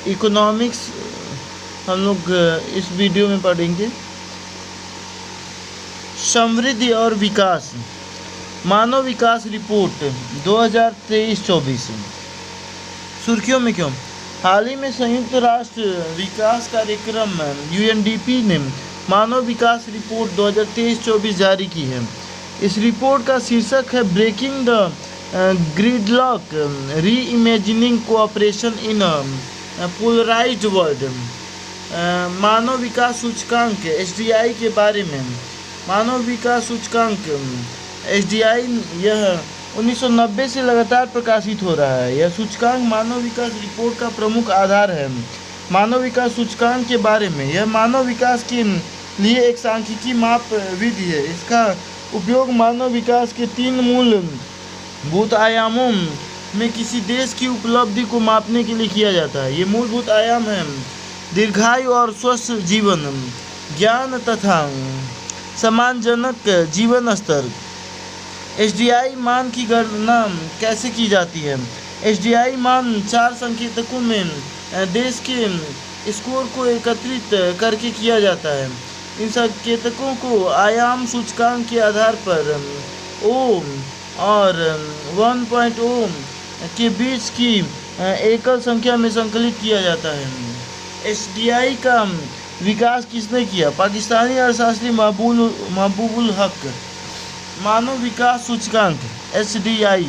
Economics हम लोग इस वीडियो में पढ़ेंगे। समृद्धि और विकास, मानव विकास रिपोर्ट 2023-24। सुर्खियों में क्यों? हाल ही में संयुक्त राष्ट्र विकास कार्यक्रम UNDP ने मानव विकास रिपोर्ट 2023-24 जारी की है। इस रिपोर्ट का शीर्षक है breaking the gridlock, reimagining cooperation in polarised world. मानव विकास सूचकांक HDI के बारे में। मानव विकास सूचकांक HDI यह 1990 से लगातार प्रकाशित हो रहा है। यह सूचकांक मानव विकास रिपोर्ट का प्रमुख आधार है। मानव विकास सूचकांक के बारे में, यह मानव विकास के लिए एक सांख्यिकी माप विधि है। इसका उपयोग मानव विकास के 3 मूलभूत आयामों में किसी देश की उपलब्धि को मापने के लिए किया जाता है। ये मूलभूत आयाम हैं दीर्घायु और स्वस्थ जीवन, ज्ञान तथा सम्मानजनक जीवन स्तर। HDI मान की गणना कैसे की जाती है? HDI मान 4 संकेतकों में देश के स्कोर को एकत्रित करके किया जाता है। इन संकेतकों को आयाम सूचकांक के आधार पर O और 1.0 के बीच की एकल संख्या में संकलित किया जाता है। HDI का विकास किसने किया? पाकिस्तानी अर्थशास्त्री महबूबुल हक। मानव विकास सूचकांक HDI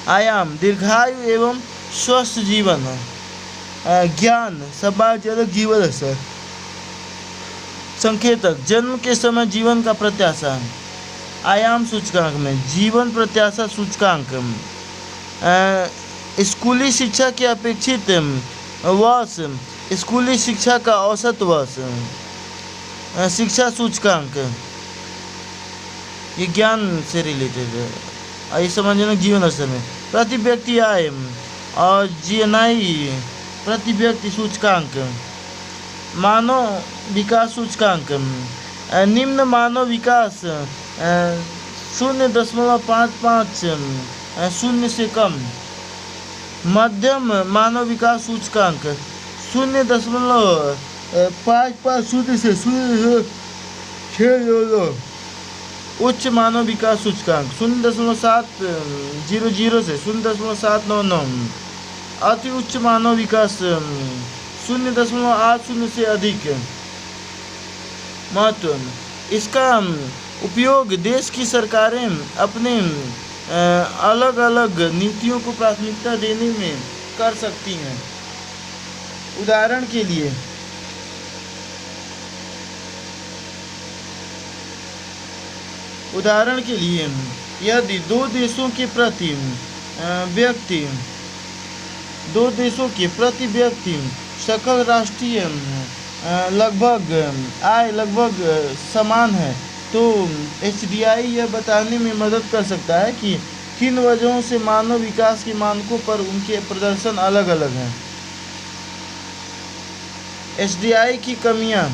आयाम दीर्घायु एवं स्वस्थ जीवन, ज्ञान, सम्मानजनक जीवन स्तर। संकेतक जन्म के समय जीवन का प्रत्याशा। आयाम सूचकांक में जीवन प्रत्याशा सूचकांक, स्कूली शिक्षा के अपेक्षित वर्ष, स्कूली शिक्षा का औसत वर्ष। शिक्षा सूचकांक ये ज्ञान से रिलेटेड है। आइए सम्मानजनक जीवन स्तर में प्रति व्यक्ति आय और GNI प्रति व्यक्ति सूचकांक। मानव विकास सूचकांक निम्न मानव विकास 0.55 शून्य से कम। मध्यम मानव विकास सूचकांक 0.55 शून्य से 0.622। उच्च मानव विकास सूचकांक 0.700 से 0.799। अति उच्च मानव विकास 0.80 से अधिक। महत्व, इसका उपयोग देश की सरकारें अपने अलग अलग नीतियों को प्राथमिकता देने में कर सकती हैं। उदाहरण के लिए यदि दो देशों के प्रति व्यक्ति सकल राष्ट्रीय आय लगभग समान है तो HDI यह बताने में मदद कर सकता है कि किन वजहों से मानव विकास के मानकों पर उनके प्रदर्शन अलग अलग हैं। HDI की कमियां।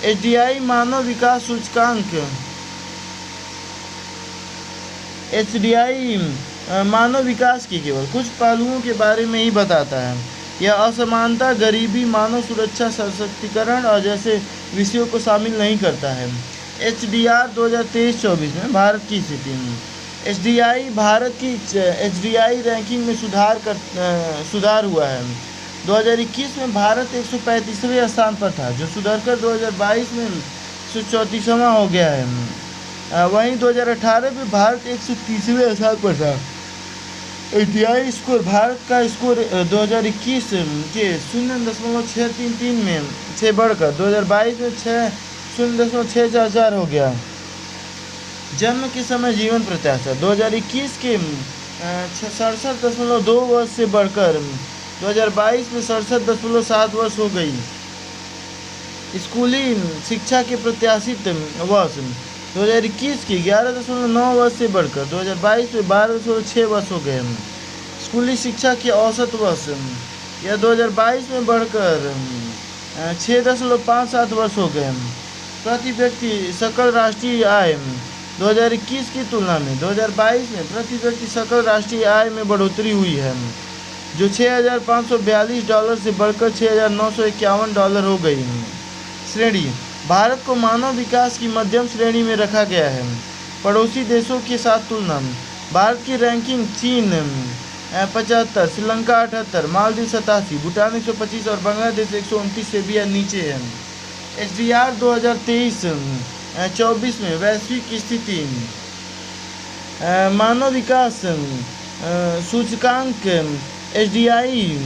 HDI मानव विकास सूचकांक HDI मानव विकास के केवल कुछ पहलुओं के बारे में ही बताता है। यह असमानता, गरीबी, मानव सुरक्षा, सशक्तिकरण और जैसे विषयों को शामिल नहीं करता है। HDR 2023-24 में भारत की स्थिति। भारत की HDI रैंकिंग में सुधार हुआ है। 2021 में भारत 135वें स्थान पर था, जो सुधरकर 2022 में 134वां हो गया है। वहीं 2018 में भारत 130वें स्थान पर था। HDI स्कोर, भारत का स्कोर 2021 के 0.633 में से बढ़कर 2022 में 0.644 हो गया। जन्म के समय जीवन प्रत्याशा 2021 के 67.2 वर्ष से बढ़कर 2022 में 67.7 वर्ष हो गई। स्कूली शिक्षा के प्रत्याशित वर्ष 2021 के 11.9 वर्ष से बढ़कर 2022 में 12.6 वर्ष हो गए। स्कूली शिक्षा के औसत वर्ष यह 2022 में बढ़कर 6.57 वर्ष हो गए। प्रति व्यक्ति सकल राष्ट्रीय आय 2021 की तुलना में 2022 में प्रति व्यक्ति सकल राष्ट्रीय आय में बढ़ोतरी हुई है, जो $6,542 से बढ़कर $6,951 हो गई। श्रेणी: भारत को मानव विकास की मध्यम श्रेणी में रखा गया है। पड़ोसी देशों के साथ तुलना: भारत की रैंकिंग: चीन 75, श्रीलंका 78, मालदीव 87, भूटान 125 और बांग्लादेश 129 से भी नीचे है। HDR 2023-24 में वैश्विक स्थिति: मानव विकास सूचकांक HDI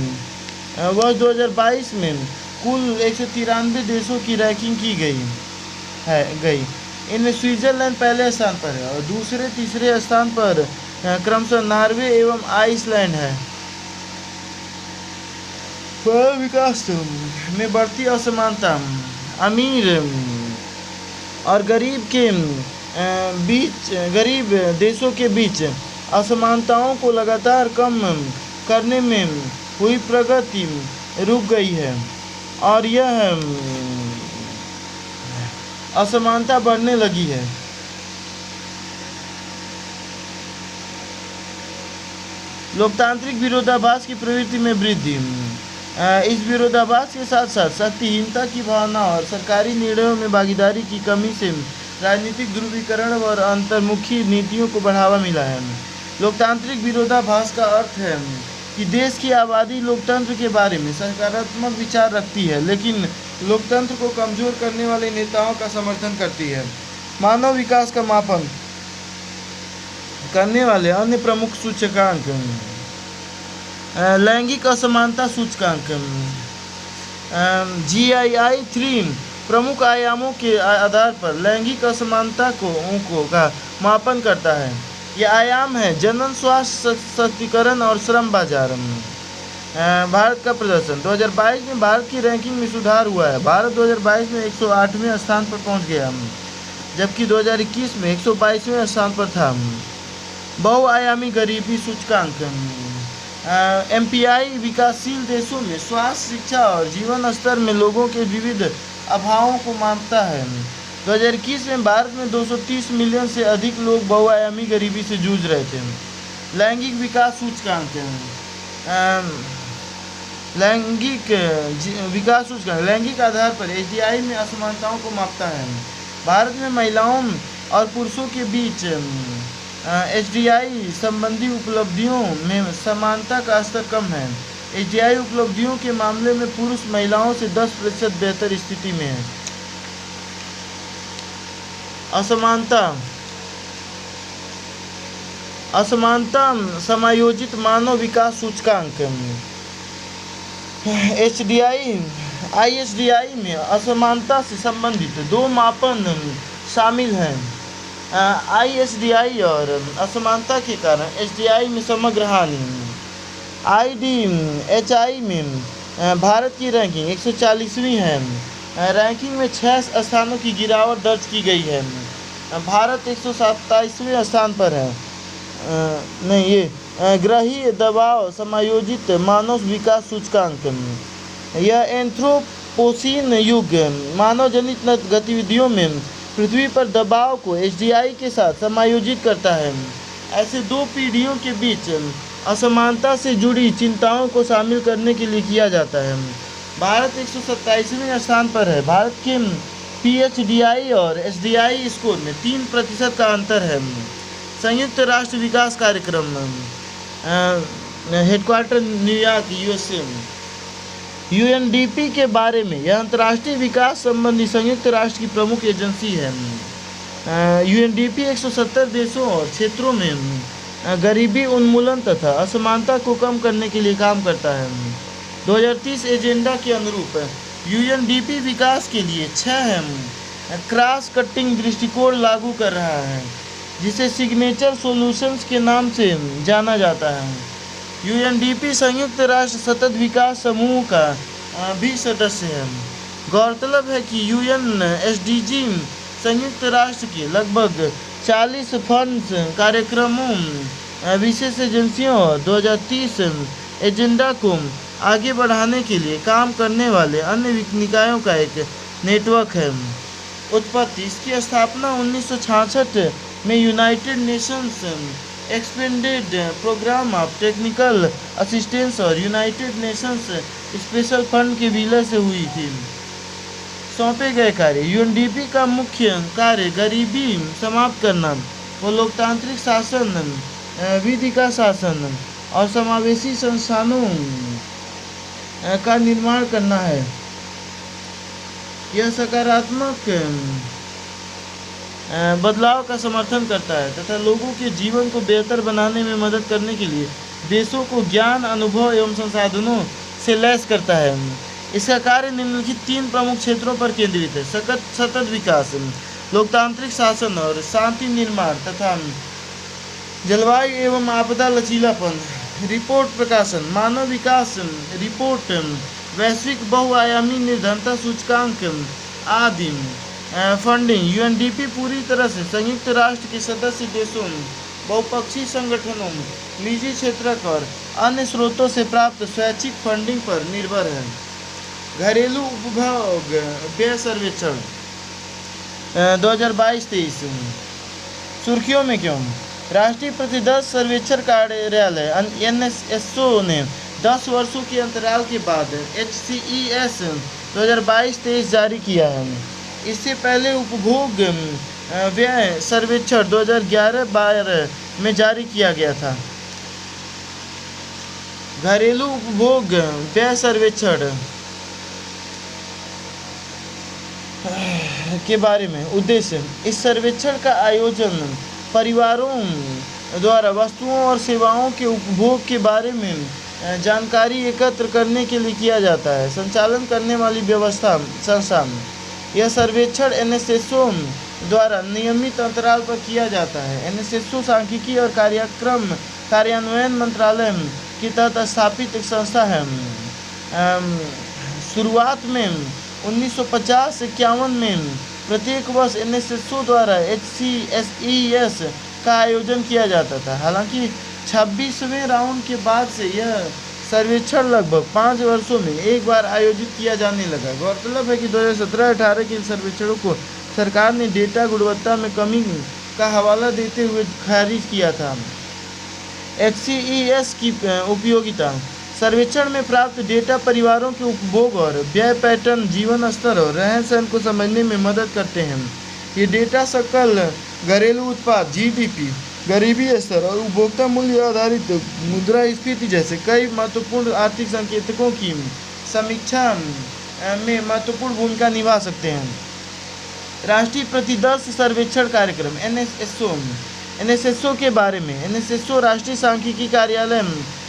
वर्ष 2022 में कुल 193 देशों की रैंकिंग की गई। इनमें स्विट्जरलैंड पहले स्थान पर है और दूसरे तीसरे स्थान पर क्रमशः नॉर्वे एवं आइसलैंड है। विकास में बढ़ती असमानता: अमीर और गरीब देशों के बीच असमानताओं को लगातार कम करने में हुई प्रगति रुक गई है और यह असमानता बढ़ने लगी है। लोकतांत्रिक विरोधाभास की प्रवृत्ति में वृद्धि: इस विरोधाभास के साथ साथ शक्तिहीनता की भावना और सरकारी निर्णयों में भागीदारी की कमी से राजनीतिक ध्रुवीकरण और अंतर्मुखी नीतियों को बढ़ावा मिला है। लोकतांत्रिक विरोधाभास का अर्थ है कि देश की आबादी लोकतंत्र के बारे में सकारात्मक विचार रखती है, लेकिन लोकतंत्र को कमजोर करने वाले नेताओं का समर्थन करती है। मानव विकास का मापन करने वाले अन्य प्रमुख सूचकांक: लैंगिक असमानता सूचकांक GII 3 प्रमुख आयामों के आधार पर लैंगिक असमानता का मापन करता है। ये आयाम है जनन, स्वास्थ्य, सशक्तिकरण और श्रम बाजार। भारत का प्रदर्शन: 2022 में भारत की रैंकिंग में सुधार हुआ है। भारत 2022 में 108वें स्थान पर पहुंच गया, जबकि 2021 में 122वें स्थान पर था। बहुआयामी गरीबी सूचकांक MPI विकासशील देशों में स्वास्थ्य, शिक्षा और जीवन स्तर में लोगों के विविध अभावों को मापता है। 2021 में भारत में 230 मिलियन से अधिक लोग बहुआयामी गरीबी से जूझ रहे थे। लैंगिक विकास सूचकांक लैंगिक आधार पर HDI में असमानताओं को मापता है। भारत में महिलाओं और पुरुषों के बीच HDI संबंधी उपलब्धियों में समानता का स्तर कम है। HDI उपलब्धियों के मामले में पुरुष महिलाओं से 10% बेहतर स्थिति में है। असमानता समायोजित मानव विकास सूचकांक ISDI में असमानता से संबंधित 2 मापन शामिल हैं। ISDI और असमानता के कारण HDI में समग्र हानि। IDHI में भारत की रैंकिंग 140वीं है। रैंकिंग में 6 स्थानों की गिरावट दर्ज की गई है। भारत 127वें स्थान पर है। ग्रहीय दबाव समायोजित मानव विकास सूचकांक यह एंथ्रोपोसीन युग मानव जनित गतिविधियों में पृथ्वी पर दबाव को HDI के साथ समायोजित करता है। ऐसे 2 पीढ़ियों के बीच असमानता से जुड़ी चिंताओं को शामिल करने के लिए किया जाता है। भारत 127वें स्थान पर है। भारत के PHDI और HDI स्कोर में 3% का अंतर है। संयुक्त राष्ट्र विकास कार्यक्रम हेडक्वार्टर न्यूयॉर्क USA UNDP के बारे में यह अंतर्राष्ट्रीय विकास संबंधी संयुक्त राष्ट्र की प्रमुख एजेंसी है। UNDP 170 देशों और क्षेत्रों में गरीबी उन्मूलन तथा असमानता को कम करने के लिए काम करता है। 2030 एजेंडा के अनुरूप UNDP विकास के लिए 6 क्रॉस कटिंग दृष्टिकोण लागू कर रहा है, जिसे सिग्नेचर सॉल्यूशंस के नाम से जाना जाता है। UNDP संयुक्त राष्ट्र सतत विकास समूह का भी सदस्य है। गौरतलब है कि UNSDG संयुक्त राष्ट्र के लगभग 40 फंड्स कार्यक्रमों, विशेष एजेंसियों और 2030 एजेंडा को आगे बढ़ाने के लिए काम करने वाले अन्य निकायों का एक नेटवर्क है। उत्पत्ति। इसकी स्थापना 1966 में United Nations expanded programme of technical assistance और यूनाइटेड नेशंस स्पेशल फंड के विलय से हुई थी। सौंपे गए कार्य। यूएनडीपी का मुख्य कार्य गरीबी समाप्त करना व लोकतांत्रिक शासन, विधि का शासन और समावेशी संस्थानों का निर्माण करना है। यह सकारात्मक बदलाव का समर्थन करता है तथा लोगों के जीवन को बेहतर बनाने में मदद करने के लिए देशों को ज्ञान, अनुभव एवं संसाधनों से लैस करता है। इसका कार्य निम्नलिखित 3 प्रमुख क्षेत्रों पर केंद्रित है: सतत विकास, लोकतांत्रिक शासन और शांति निर्माण तथा जलवायु एवं आपदा लचीलापन। रिपोर्ट प्रकाशन। मानव विकास रिपोर्ट वैश्विक बहुआयामी निर्धनता सूचकांक आदि। फंडिंग। यूएनडीपी पूरी तरह से संयुक्त राष्ट्र के सदस्य देशों, बहुपक्षीय संगठनों, निजी क्षेत्रक और अन्य स्रोतों से प्राप्त स्वैच्छिक फंडिंग पर निर्भर है। घरेलू उपभोग व्यय सर्वेक्षण 2022-23। सुर्खियों में क्यों? राष्ट्रीय प्रतिदर्श सर्वेक्षण कार्यालय एनएसएसओ ने 10 वर्षों के अंतराल के बाद HCES 2022-23 जारी किया है। इससे पहले उपभोग व्यय सर्वेक्षण 2011-12 में जारी किया गया था। घरेलू उपभोग व्यय सर्वेक्षण के बारे में। उद्देश्य: इस सर्वेक्षण का आयोजन परिवारों द्वारा वस्तुओं और सेवाओं के उपभोग के बारे में जानकारी एकत्र करने के लिए किया जाता है। संचालन करने वाली व्यवस्था संस्था। यह सर्वेक्षण एनएसएसओ द्वारा नियमित अंतराल पर किया जाता है। एनएसएसओ सांख्यिकी और कार्यक्रम कार्यान्वयन मंत्रालय के तहत स्थापित एक संस्था है। शुरुआत में 1950-51 में प्रत्येक वर्ष एनएसएसओ द्वारा HCSES का आयोजन किया जाता था। हालांकि 26वें राउंड के बाद से यह सर्वेक्षण लगभग 5 वर्षों में एक बार आयोजित किया जाने लगा। गौरतलब है कि 2017-18 के सर्वेक्षणों को सरकार ने डेटा गुणवत्ता में कमी का हवाला देते हुए खारिज किया था। HCES की उपयोगिता। सर्वेक्षण में प्राप्त डेटा परिवारों के उपभोग और व्यय पैटर्न, जीवन स्तर और रहन सहन को समझने में मदद करते हैं। ये डेटा सकल घरेलू उत्पाद GDP, गरीबी स्तर और उपभोक्ता मूल्य आधारित मुद्रास्फीति जैसे कई महत्वपूर्ण आर्थिक संकेतकों की समीक्षा में महत्वपूर्ण भूमिका निभा सकते हैं। राष्ट्रीय प्रतिदर्श सर्वेक्षण कार्यक्रम एनएसएसओ के बारे में। एनएसएसओ राष्ट्रीय सांख्यिकी कार्यालय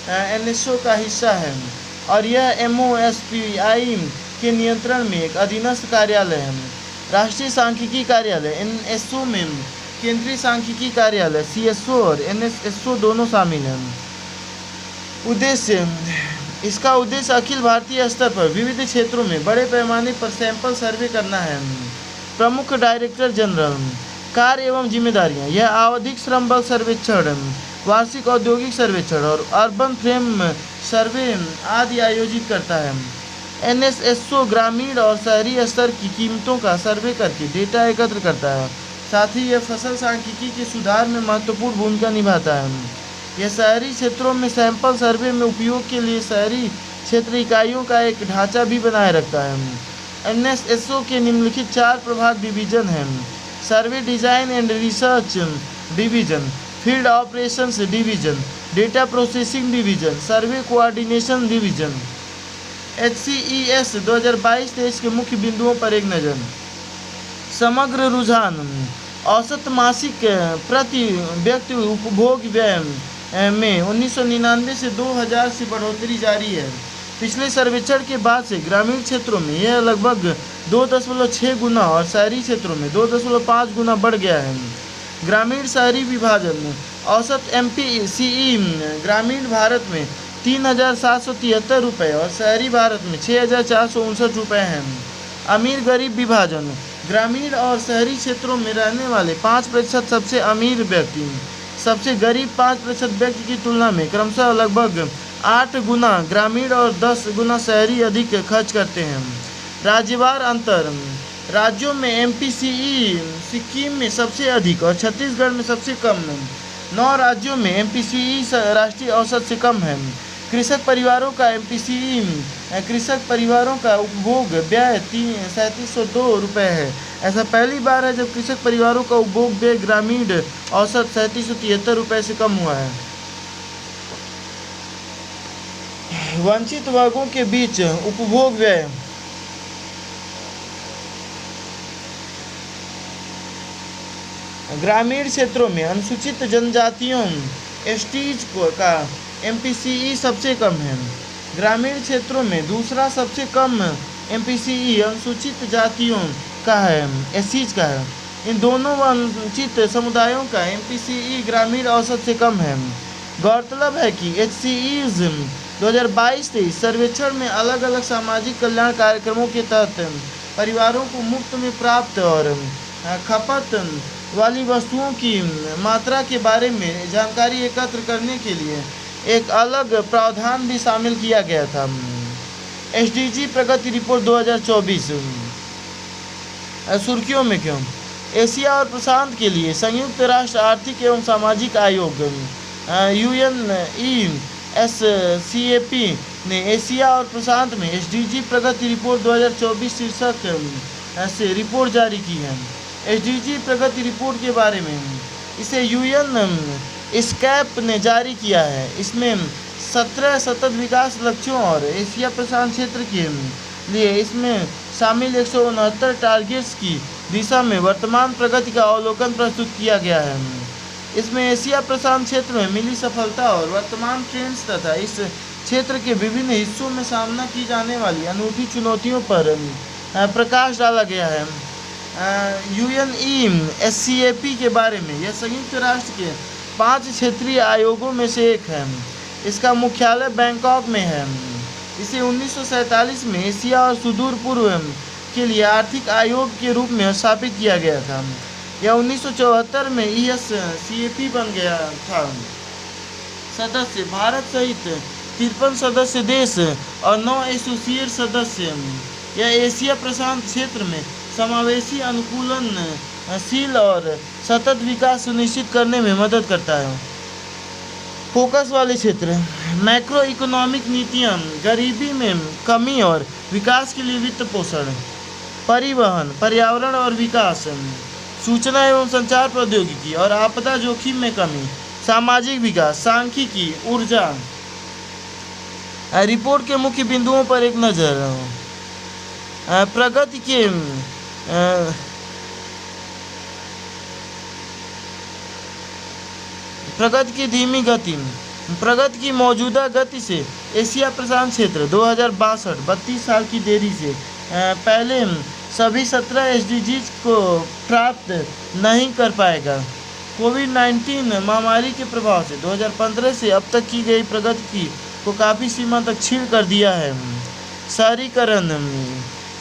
एनएसओ का हिस्सा है और यह MOSPI के नियंत्रण में एक अधीनस्थ कार्यालय है। राष्ट्रीय सांख्यिकी कार्यालय एनएसओ में केंद्रीय सांख्यिकी कार्यालय CSO और NSSO दोनों शामिल हैं। उद्देश्य: इसका उद्देश्य अखिल भारतीय स्तर पर विविध क्षेत्रों में बड़े पैमाने पर सैंपल सर्वे करना है। प्रमुख डायरेक्टर जनरल। कार्य एवं जिम्मेदारियां। यह आवधिक श्रम बल सर्वेक्षण, वार्षिक औद्योगिक सर्वेक्षण और अर्बन फ्रेम सर्वे आदि आयोजित करता है। एनएसएसओ ग्रामीण और शहरी स्तर की कीमतों का सर्वे करके डेटा एकत्र करता है। साथ ही यह फसल सांख्यिकी के सुधार में महत्वपूर्ण भूमिका निभाता है। यह शहरी क्षेत्रों में सैंपल सर्वे में उपयोग के लिए शहरी क्षेत्र इकाइयों का एक ढांचा भी बनाए रखता है। एनएसएसओ के निम्नलिखित 4 प्रभाग डिवीजन हैं: survey design and research division, field operations division, data processing division, survey coordination division. HCES 2022-23 के मुख्य बिंदुओं पर एक नज़र। समग्र रुझान। औसत मासिक प्रति व्यक्ति उपभोग व्यय में 1999 से 2000 से बढ़ोतरी जारी है। पिछले सर्वेक्षण के बाद से ग्रामीण क्षेत्रों में यह लगभग 2.6 गुना और शहरी क्षेत्रों में 2.5 गुना बढ़ गया है। ग्रामीण शहरी विभाजन। औसत MPCE ग्रामीण भारत में 3,773 रुपये और शहरी भारत में 6,459 रुपये हैं। अमीर गरीब विभाजन। ग्रामीण और शहरी क्षेत्रों में रहने वाले 5% सबसे अमीर व्यक्ति सबसे गरीब 5% व्यक्ति की तुलना में क्रमशः लगभग 8 गुना ग्रामीण और 10 गुना शहरी अधिक खर्च करते हैं। राज्यवार अंतर। राज्यों में एमपीसीई सिक्किम में सबसे अधिक और छत्तीसगढ़ में सबसे कम। 9 राज्यों में एमपीसीई राष्ट्रीय औसत से कम है। कृषक परिवारों का एमपीसीई कृषक परिवारों का उपभोग व्यय 3702 रुपये है। ऐसा पहली बार है जब कृषक परिवारों का उपभोग व्यय ग्रामीण औसत 3773 रुपये से कम हुआ है। वंचित वर्गों के बीच उपभोग व्यय ग्रामीण क्षेत्रों में अनुसूचित जनजातियों एसटीज का एमपीसीई सबसे कम है। ग्रामीण क्षेत्रों में दूसरा सबसे कम एमपीसीई अनुसूचित जातियों का है, एससीज का है। इन दोनों वंचित समुदायों का एमपीसीई ग्रामीण औसत से कम है। गौरतलब है कि एचसीईज 2022-23 सर्वेक्षण में अलग अलग सामाजिक कल्याण कार्यक्रमों के तहत परिवारों को मुफ्त में प्राप्त और खपत वाली वस्तुओं की मात्रा के बारे में जानकारी एकत्र करने के लिए एक अलग प्रावधान भी शामिल किया गया था। एसडीजी प्रगति रिपोर्ट 2024। सुर्खियों में क्यों? एशिया और प्रशांत के लिए संयुक्त राष्ट्र आर्थिक एवं सामाजिक आयोग UNESCAP ने एशिया और प्रशांत में एसडीजी प्रगति रिपोर्ट 2024 शीर्षक से रिपोर्ट जारी की है। एसडीजी प्रगति रिपोर्ट के बारे में इसे UNESCAP ने जारी किया है। इसमें 17 सतत विकास लक्ष्यों और एशिया प्रशांत क्षेत्र के लिए इसमें शामिल 169 टारगेट्स की दिशा में वर्तमान प्रगति का अवलोकन प्रस्तुत किया गया है। इसमें एशिया प्रशांत क्षेत्र में मिली सफलता और वर्तमान ट्रेंड्स तथा इस क्षेत्र के विभिन्न हिस्सों में सामना की जाने वाली अनूठी चुनौतियों पर प्रकाश डाला गया है। UNESCAP के बारे में यह संयुक्त राष्ट्र के 5 क्षेत्रीय आयोगों में से एक है। इसका मुख्यालय बैंकॉक में है। इसे 1947 में एशिया और सुदूर पूर्व के लिए आर्थिक आयोग के रूप में स्थापित किया गया था। यह 1974 में ESCAP बन गया था। सदस्य भारत सहित 53 सदस्य देश और 9 एसोसिएट सदस्य। यह एशिया प्रशांत क्षेत्र में समावेशी, अनुकूलनशील और सतत विकास सुनिश्चित करने में मदद करता है। फोकस वाले क्षेत्र: मैक्रो इकोनॉमिक नीतियाँ, गरीबी में कमी और विकास के लिए वित्त पोषण, परिवहन, पर्यावरण और विकास, सूचना एवं संचार प्रौद्योगिकी और आपदा जोखिम में कमी, सामाजिक विकास, सांख्यिकी, ऊर्जा। रिपोर्ट के मुख्य बिंदुओं पर एक नज़र। प्रगति की धीमी गति। प्रगति की मौजूदा गति से एशिया प्रशांत क्षेत्र 2062 32 साल की देरी से पहले सभी 17 एसडीजीज को प्राप्त नहीं कर पाएगा। कोविड-19 महामारी के प्रभाव से 2015 से अब तक की गई प्रगति को काफ़ी सीमा तक छीन कर दिया है। शहरीकरण,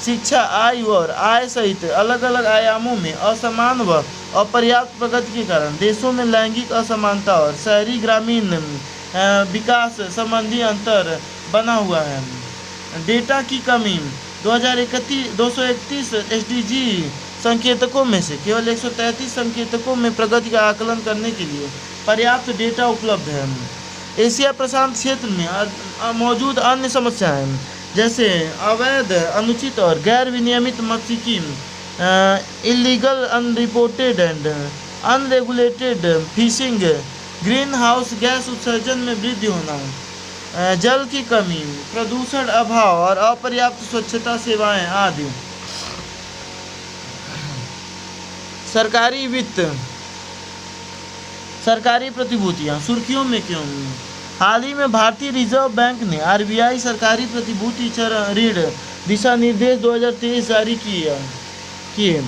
शिक्षा, आयु और आय सहित अलग अलग आयामों में असमान व अपर्याप्त प्रगति के कारण देशों में लैंगिक असमानता और शहरी ग्रामीण विकास संबंधी अंतर बना हुआ है। डेटा की कमी। 231 एसडीजी संकेतकों में से केवल 133 संकेतकों में प्रगति का आकलन करने के लिए पर्याप्त डेटा उपलब्ध है। एशिया प्रशांत क्षेत्र में मौजूद अन्य समस्याएं जैसे अवैध, अनुचित और गैर विनियमित मत्स्यिकी, illegal, unreported and unregulated fishing, green house gas उत्सर्जन में वृद्धि होना, जल की कमी, प्रदूषण, अभाव और अपर्याप्त स्वच्छता सेवाएं आदि। सरकारी वित्त, सरकारी प्रतिभूतियां सुर्खियों में क्यों? हाल ही में भारतीय रिजर्व बैंक ने आरबीआई सरकारी प्रतिभूति ऋण दिशा निर्देश 2023 जारी किए।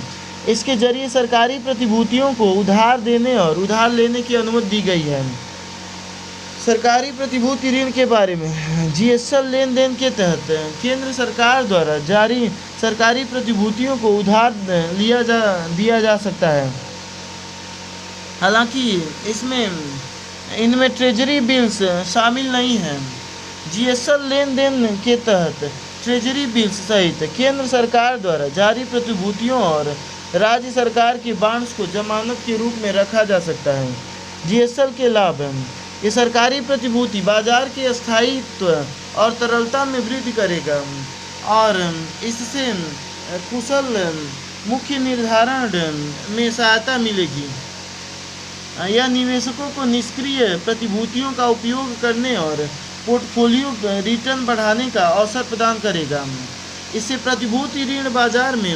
इसके जरिए सरकारी प्रतिभूतियों को उधार देने और उधार लेने की अनुमति दी गई है। सरकारी प्रतिभूति ऋण के बारे में जीएसएल लेन देन के तहत केंद्र सरकार द्वारा जारी सरकारी प्रतिभूतियों को उधार दिया जा सकता है। हालांकि इनमें ट्रेजरी बिल्स शामिल नहीं हैं। जीएसएल लेन देन के तहत ट्रेजरी बिल्स सहित केंद्र सरकार द्वारा जारी प्रतिभूतियों और राज्य सरकार के बॉन्ड्स को जमानत के रूप में रखा जा सकता है। जीएसएल के लाभ ये सरकारी प्रतिभूति बाजार के स्थायित्व और तरलता में वृद्धि करेगा और इससे कुशल मुख्य निर्धारण में सहायता मिलेगी। यह निवेशकों को निष्क्रिय प्रतिभूतियों का उपयोग करने और पोर्टफोलियो रिटर्न बढ़ाने का अवसर प्रदान करेगा। इससे प्रतिभूति ऋण बाजार में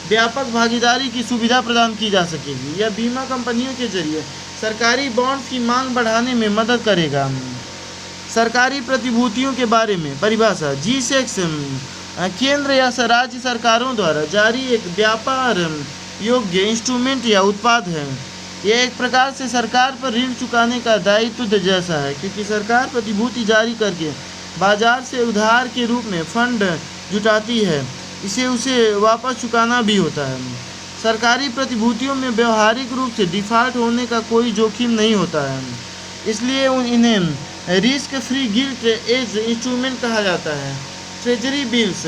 व्यापक भागीदारी की सुविधा प्रदान की जा सकेगी। यह बीमा कंपनियों के जरिए सरकारी बॉन्ड्स की मांग बढ़ाने में मदद करेगा। सरकारी प्रतिभूतियों के बारे में परिभाषा। G-SEC केंद्र या राज्य सरकारों द्वारा जारी एक व्यापार योग्य इंस्ट्रूमेंट या उत्पाद है। यह एक प्रकार से सरकार पर ऋण चुकाने का दायित्व जैसा है, क्योंकि सरकार प्रतिभूति जारी करके बाजार से उधार के रूप में फंड जुटाती है। इसे उसे वापस चुकाना भी होता है। सरकारी प्रतिभूतियों में व्यवहारिक रूप से डिफ़ॉल्ट होने का कोई जोखिम नहीं होता है, इसलिए इन्हें risk free gilt edge instrument कहा जाता है। ट्रेजरी बिल्स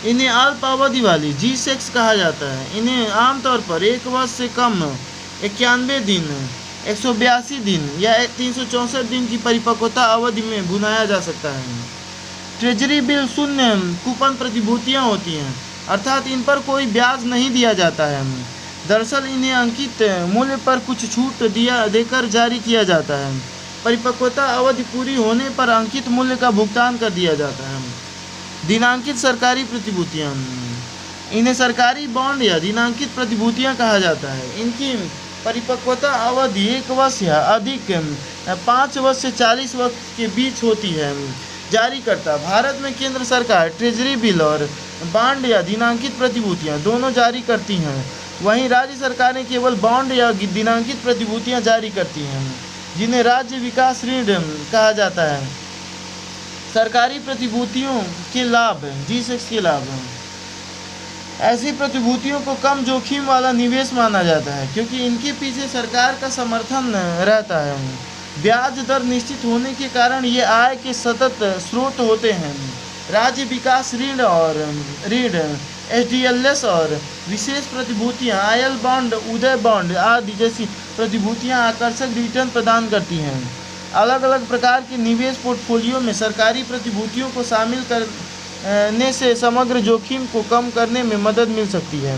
इन्हें अल्पावधि वाली G-SEC कहा जाता है। इन्हें आमतौर पर 1 वर्ष से कम 91 दिन, 182 दिन या 364 दिन की परिपक्वता अवधि में भुनाया जा सकता है। ट्रेजरी बिल शून्य कूपन प्रतिभूतियाँ होती हैं, अर्थात इन पर कोई ब्याज नहीं दिया जाता है। दरअसल इन्हें अंकित मूल्य पर कुछ छूट देकर जारी किया जाता है। परिपक्वता अवधि पूरी होने पर अंकित मूल्य का भुगतान कर दिया जाता है। दिनांकित सरकारी प्रतिभूतियाँ इन्हें सरकारी बॉन्ड या दिनांकित प्रतिभूतियाँ कहा जाता है। इनकी परिपक्वता अवधि 1 वर्ष या अधिक 5 वर्ष से 40 वर्ष के बीच होती है। जारीकर्ता भारत में केंद्र सरकार ट्रेजरी बिल और बॉन्ड या दिनांकित प्रतिभूतियाँ दोनों जारी करती हैं। वहीं राज्य सरकारें केवल बॉन्ड या दिनांकित प्रतिभूतियाँ जारी करती हैं, जिन्हें राज्य विकास ऋण कहा जाता है। सरकारी प्रतिभूतियों के लाभ G-SEC के लाभ ऐसी प्रतिभूतियों को कम जोखिम वाला निवेश माना जाता है, क्योंकि इनके पीछे सरकार का समर्थन रहता है। ब्याज दर निश्चित होने के कारण ये आय के सतत स्रोत होते हैं। राज्य विकास ऋण और ऋण SDLS और विशेष प्रतिभूतियाँ IL बॉन्ड, उदय बॉन्ड आदि जैसी प्रतिभूतियाँ आकर्षक रिटर्न प्रदान करती हैं। अलग अलग प्रकार के निवेश पोर्टफोलियो में सरकारी प्रतिभूतियों को शामिल करने से समग्र जोखिम को कम करने में मदद मिल सकती है।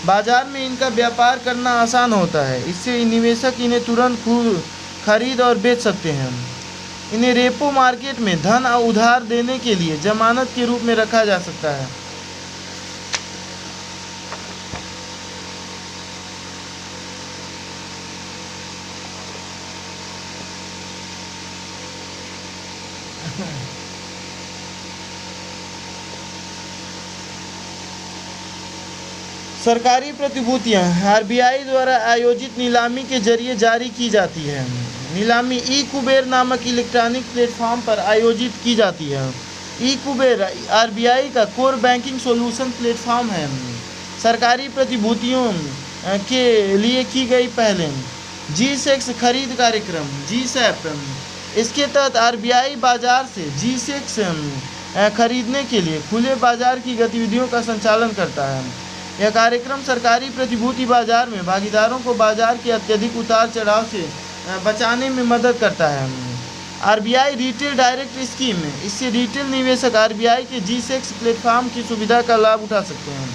बाजार में इनका व्यापार करना आसान होता है, इससे निवेशक इन्हें तुरंत खरीद और बेच सकते हैं। इन्हें रेपो मार्केट में धन और उधार देने के लिए जमानत के रूप में रखा जा सकता है। सरकारी प्रतिभूतियां RBI द्वारा आयोजित नीलामी के जरिए जारी की जाती है। नीलामी ई-कुबेर नामक इलेक्ट्रॉनिक प्लेटफॉर्म पर आयोजित की जाती है। ई-कुबेर RBI का कोर बैंकिंग सॉल्यूशन प्लेटफॉर्म है। सरकारी प्रतिभूतियों के लिए की गई पहले G-SEC खरीद कार्यक्रम G-SAP, इसके तहत RBI बाजार से G-SEC खरीदने के लिए खुले बाजार की गतिविधियों का संचालन करता है। यह कार्यक्रम सरकारी प्रतिभूति बाजार में भागीदारों को बाजार के अत्यधिक उतार चढ़ाव से बचाने में मदद करता है। RBI रिटेल डायरेक्ट स्कीम, इससे रिटेल निवेशक RBI के G-SEC प्लेटफॉर्म की सुविधा का लाभ उठा सकते हैं,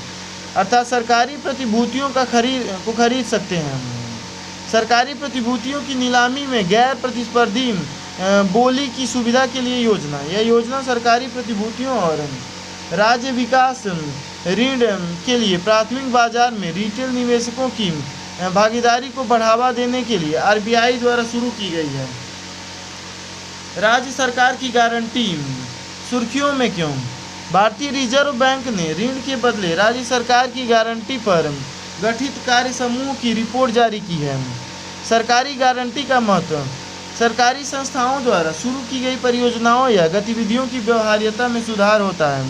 अर्थात सरकारी प्रतिभूतियों को खरीद सकते हैं। सरकारी प्रतिभूतियों की नीलामी में गैर प्रतिस्पर्धी बोली की सुविधा के लिए योजना। यह योजना सरकारी प्रतिभूतियों और राज्य विकास ऋण के लिए प्राथमिक बाजार में रिटेल निवेशकों की भागीदारी को बढ़ावा देने के लिए RBI द्वारा शुरू की गई है। राज्य सरकार की गारंटी सुर्खियों में क्यों? भारतीय रिजर्व बैंक ने ऋण के बदले राज्य सरकार की गारंटी पर गठित कार्य समूह की रिपोर्ट जारी की है। सरकारी गारंटी का महत्व सरकारी संस्थाओं द्वारा शुरू की गई परियोजनाओं या गतिविधियों की व्यवहार्यता में सुधार होता है,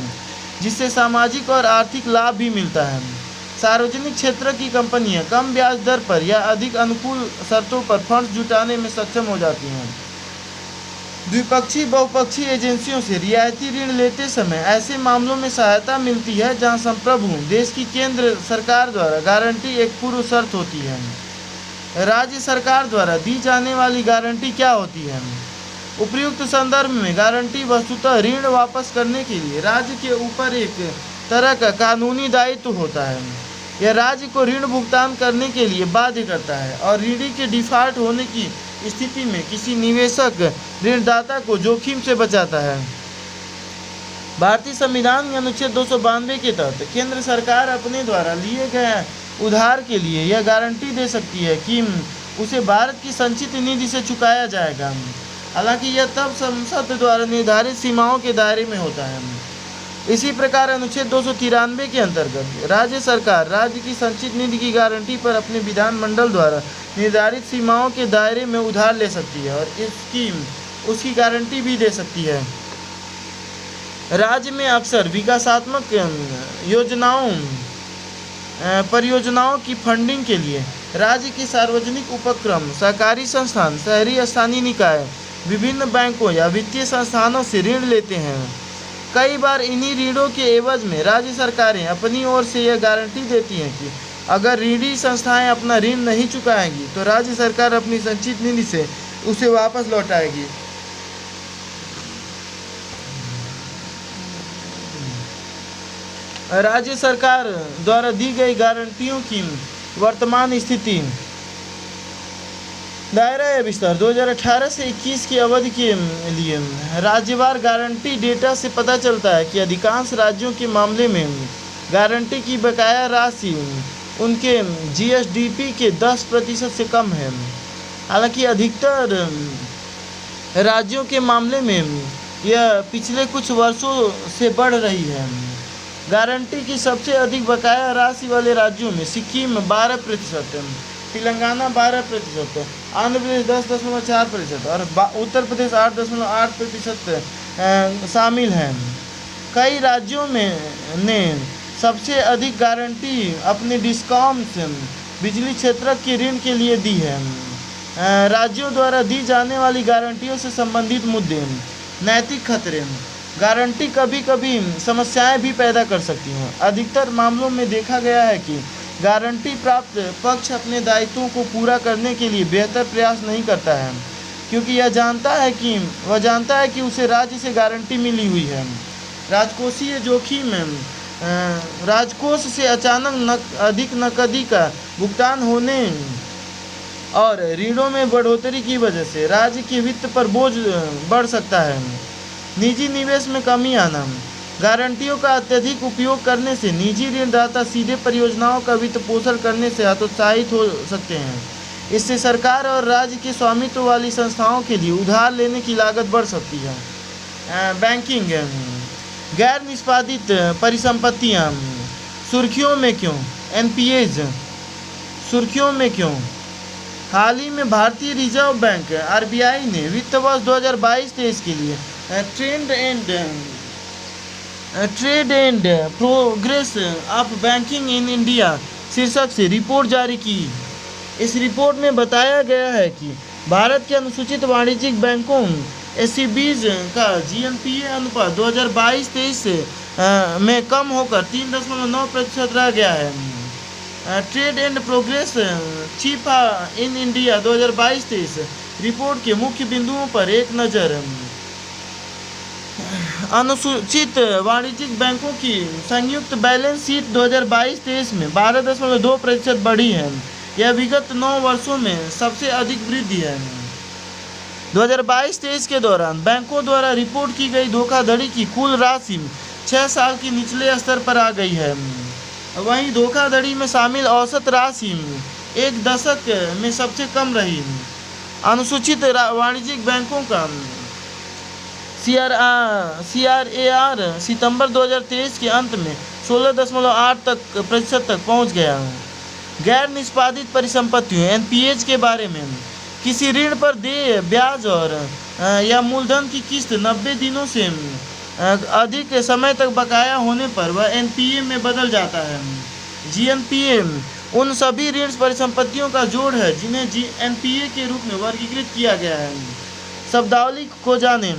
जिससे सामाजिक और आर्थिक लाभ भी मिलता है। सार्वजनिक क्षेत्र की कंपनियां कम ब्याज दर पर या अधिक अनुकूल शर्तों पर फंड्स जुटाने में सक्षम हो जाती हैं। द्विपक्षीय बहुपक्षीय एजेंसियों से रियायती ऋण लेते समय ऐसे मामलों में सहायता मिलती है जहां संप्रभु देश की केंद्र सरकार द्वारा गारंटी एक पूर्व शर्त होती है। राज्य सरकार द्वारा दी जाने वाली गारंटी क्या होती है? उपर्युक्त संदर्भ में गारंटी वस्तुतः ऋण वापस करने के लिए राज्य के ऊपर एक तरह का कानूनी दायित्व होता है। यह राज्य को ऋण भुगतान करने के लिए बाध्य करता है और ऋणी के डिफॉल्ट होने की स्थिति में किसी निवेशक ऋणदाता को जोखिम से बचाता है। भारतीय संविधान के अनुच्छेद 292 के तहत केंद्र सरकार अपने द्वारा लिए गए उधार के लिए यह गारंटी दे सकती है कि उसे भारत की संचित निधि से चुकाया जाएगा। हालांकि यह तब संसद द्वारा निर्धारित सीमाओं के दायरे में होता है। इसी प्रकार अनुच्छेद 293 के अंतर्गत राज्य सरकार राज्य की संचित निधि की गारंटी पर अपने विधानमंडल द्वारा निर्धारित सीमाओं के दायरे में उधार ले सकती है और उसकी गारंटी भी दे सकती है। राज्य में अक्सर विकासात्मक परियोजनाओं की फंडिंग के लिए राज्य के सार्वजनिक उपक्रम, सहकारी संस्थान, शहरी स्थानीय निकाय विभिन्न बैंकों या वित्तीय संस्थानों से ऋण लेते हैं। कई बार इन्हीं ऋणों के एवज में राज्य सरकारें अपनी ओर से यह गारंटी देती हैं कि अगर ऋणी संस्थाएं अपना ऋण नहीं चुकाएंगी तो राज्य सरकार अपनी संचित निधि से उसे वापस लौटाएगी। राज्य सरकार द्वारा दी गई गारंटियों की वर्तमान स्थिति। दायरा या विस्तार 2018 से 21 की अवधि के लिए राज्यवार गारंटी डेटा से पता चलता है कि अधिकांश राज्यों के मामले में गारंटी की बकाया राशि उनके जीएसडीपी के 10% से कम है। हालांकि अधिकतर राज्यों के मामले में यह पिछले कुछ वर्षों से बढ़ रही है। गारंटी की सबसे अधिक बकाया राशि वाले राज्यों में सिक्किम 12%, तेलंगाना 12%, आंध्र प्रदेश 10.4% और उत्तर प्रदेश 8.8% शामिल हैं। कई राज्यों में ने सबसे अधिक गारंटी अपने डिस्कॉम्स बिजली क्षेत्र के ऋण के लिए दी है। राज्यों द्वारा दी जाने वाली गारंटियों से संबंधित मुद्दे। नैतिक खतरे। गारंटी कभी कभी समस्याएं भी पैदा कर सकती हैं। अधिकतर मामलों में देखा गया है कि गारंटी प्राप्त पक्ष अपने दायित्वों को पूरा करने के लिए बेहतर प्रयास नहीं करता है, क्योंकि वह जानता है कि उसे राज्य से गारंटी मिली हुई है। राजकोषीय जोखिम। राजकोष से अचानक अधिक नकदी का भुगतान होने और ऋणों में बढ़ोतरी की वजह से राज्य के वित्त पर बोझ बढ़ सकता है। निजी निवेश में कमी आना। गारंटियों का अत्यधिक उपयोग करने से निजी ऋणदाता सीधे परियोजनाओं का वित्त पोषण करने से हतोत्साहित हो सकते हैं। इससे सरकार और राज्य के स्वामित्व वाली संस्थाओं के लिए उधार लेने की लागत बढ़ सकती है। बैंकिंग। गैर निष्पादित परिसंपत्तियां सुर्खियों में क्यों? एनपीएज सुर्खियों में क्यों? हाल ही में भारतीय रिजर्व बैंक आरबीआई ने वित्त वर्ष 2022-23 के लिए trade and progress of banking in India शीर्षक से रिपोर्ट जारी की। इस रिपोर्ट में बताया गया है कि भारत के अनुसूचित वाणिज्यिक बैंकों एससीबीज का जीएनपीए अनुपात 2022-23 में कम होकर 3.9% रह गया है। Trade and progress chief in India 2022-23 report के मुख्य बिंदुओं पर एक नज़र। अनुसूचित वाणिज्यिक बैंकों की संयुक्त बैलेंस शीट 2022-23 में 12.2% बढ़ी है। यह विगत 9 वर्षों में सबसे अधिक वृद्धि है। 2022-23 के दौरान बैंकों द्वारा रिपोर्ट की गई धोखाधड़ी की कुल राशि 6 साल के निचले स्तर पर आ गई है। वहीं धोखाधड़ी में शामिल औसत राशि 1 दशक में सबसे कम रही। अनुसूचित वाणिज्यिक बैंकों का CRAR सितंबर 2023 के अंत में 16.8% तक पहुंच गया। गैर निष्पादित परिसंपत्तियों एनपीएज के बारे में। किसी ऋण पर देय ब्याज और या मूलधन की किस्त 90 दिनों से अधिक समय तक बकाया होने पर वह एनपीए में बदल जाता है। जीएनपीए उन सभी ऋण परिसंपत्तियों का जोड़ है जिन्हें एनपीए के रूप में वर्गीकृत किया गया है। शब्दावली को जाने।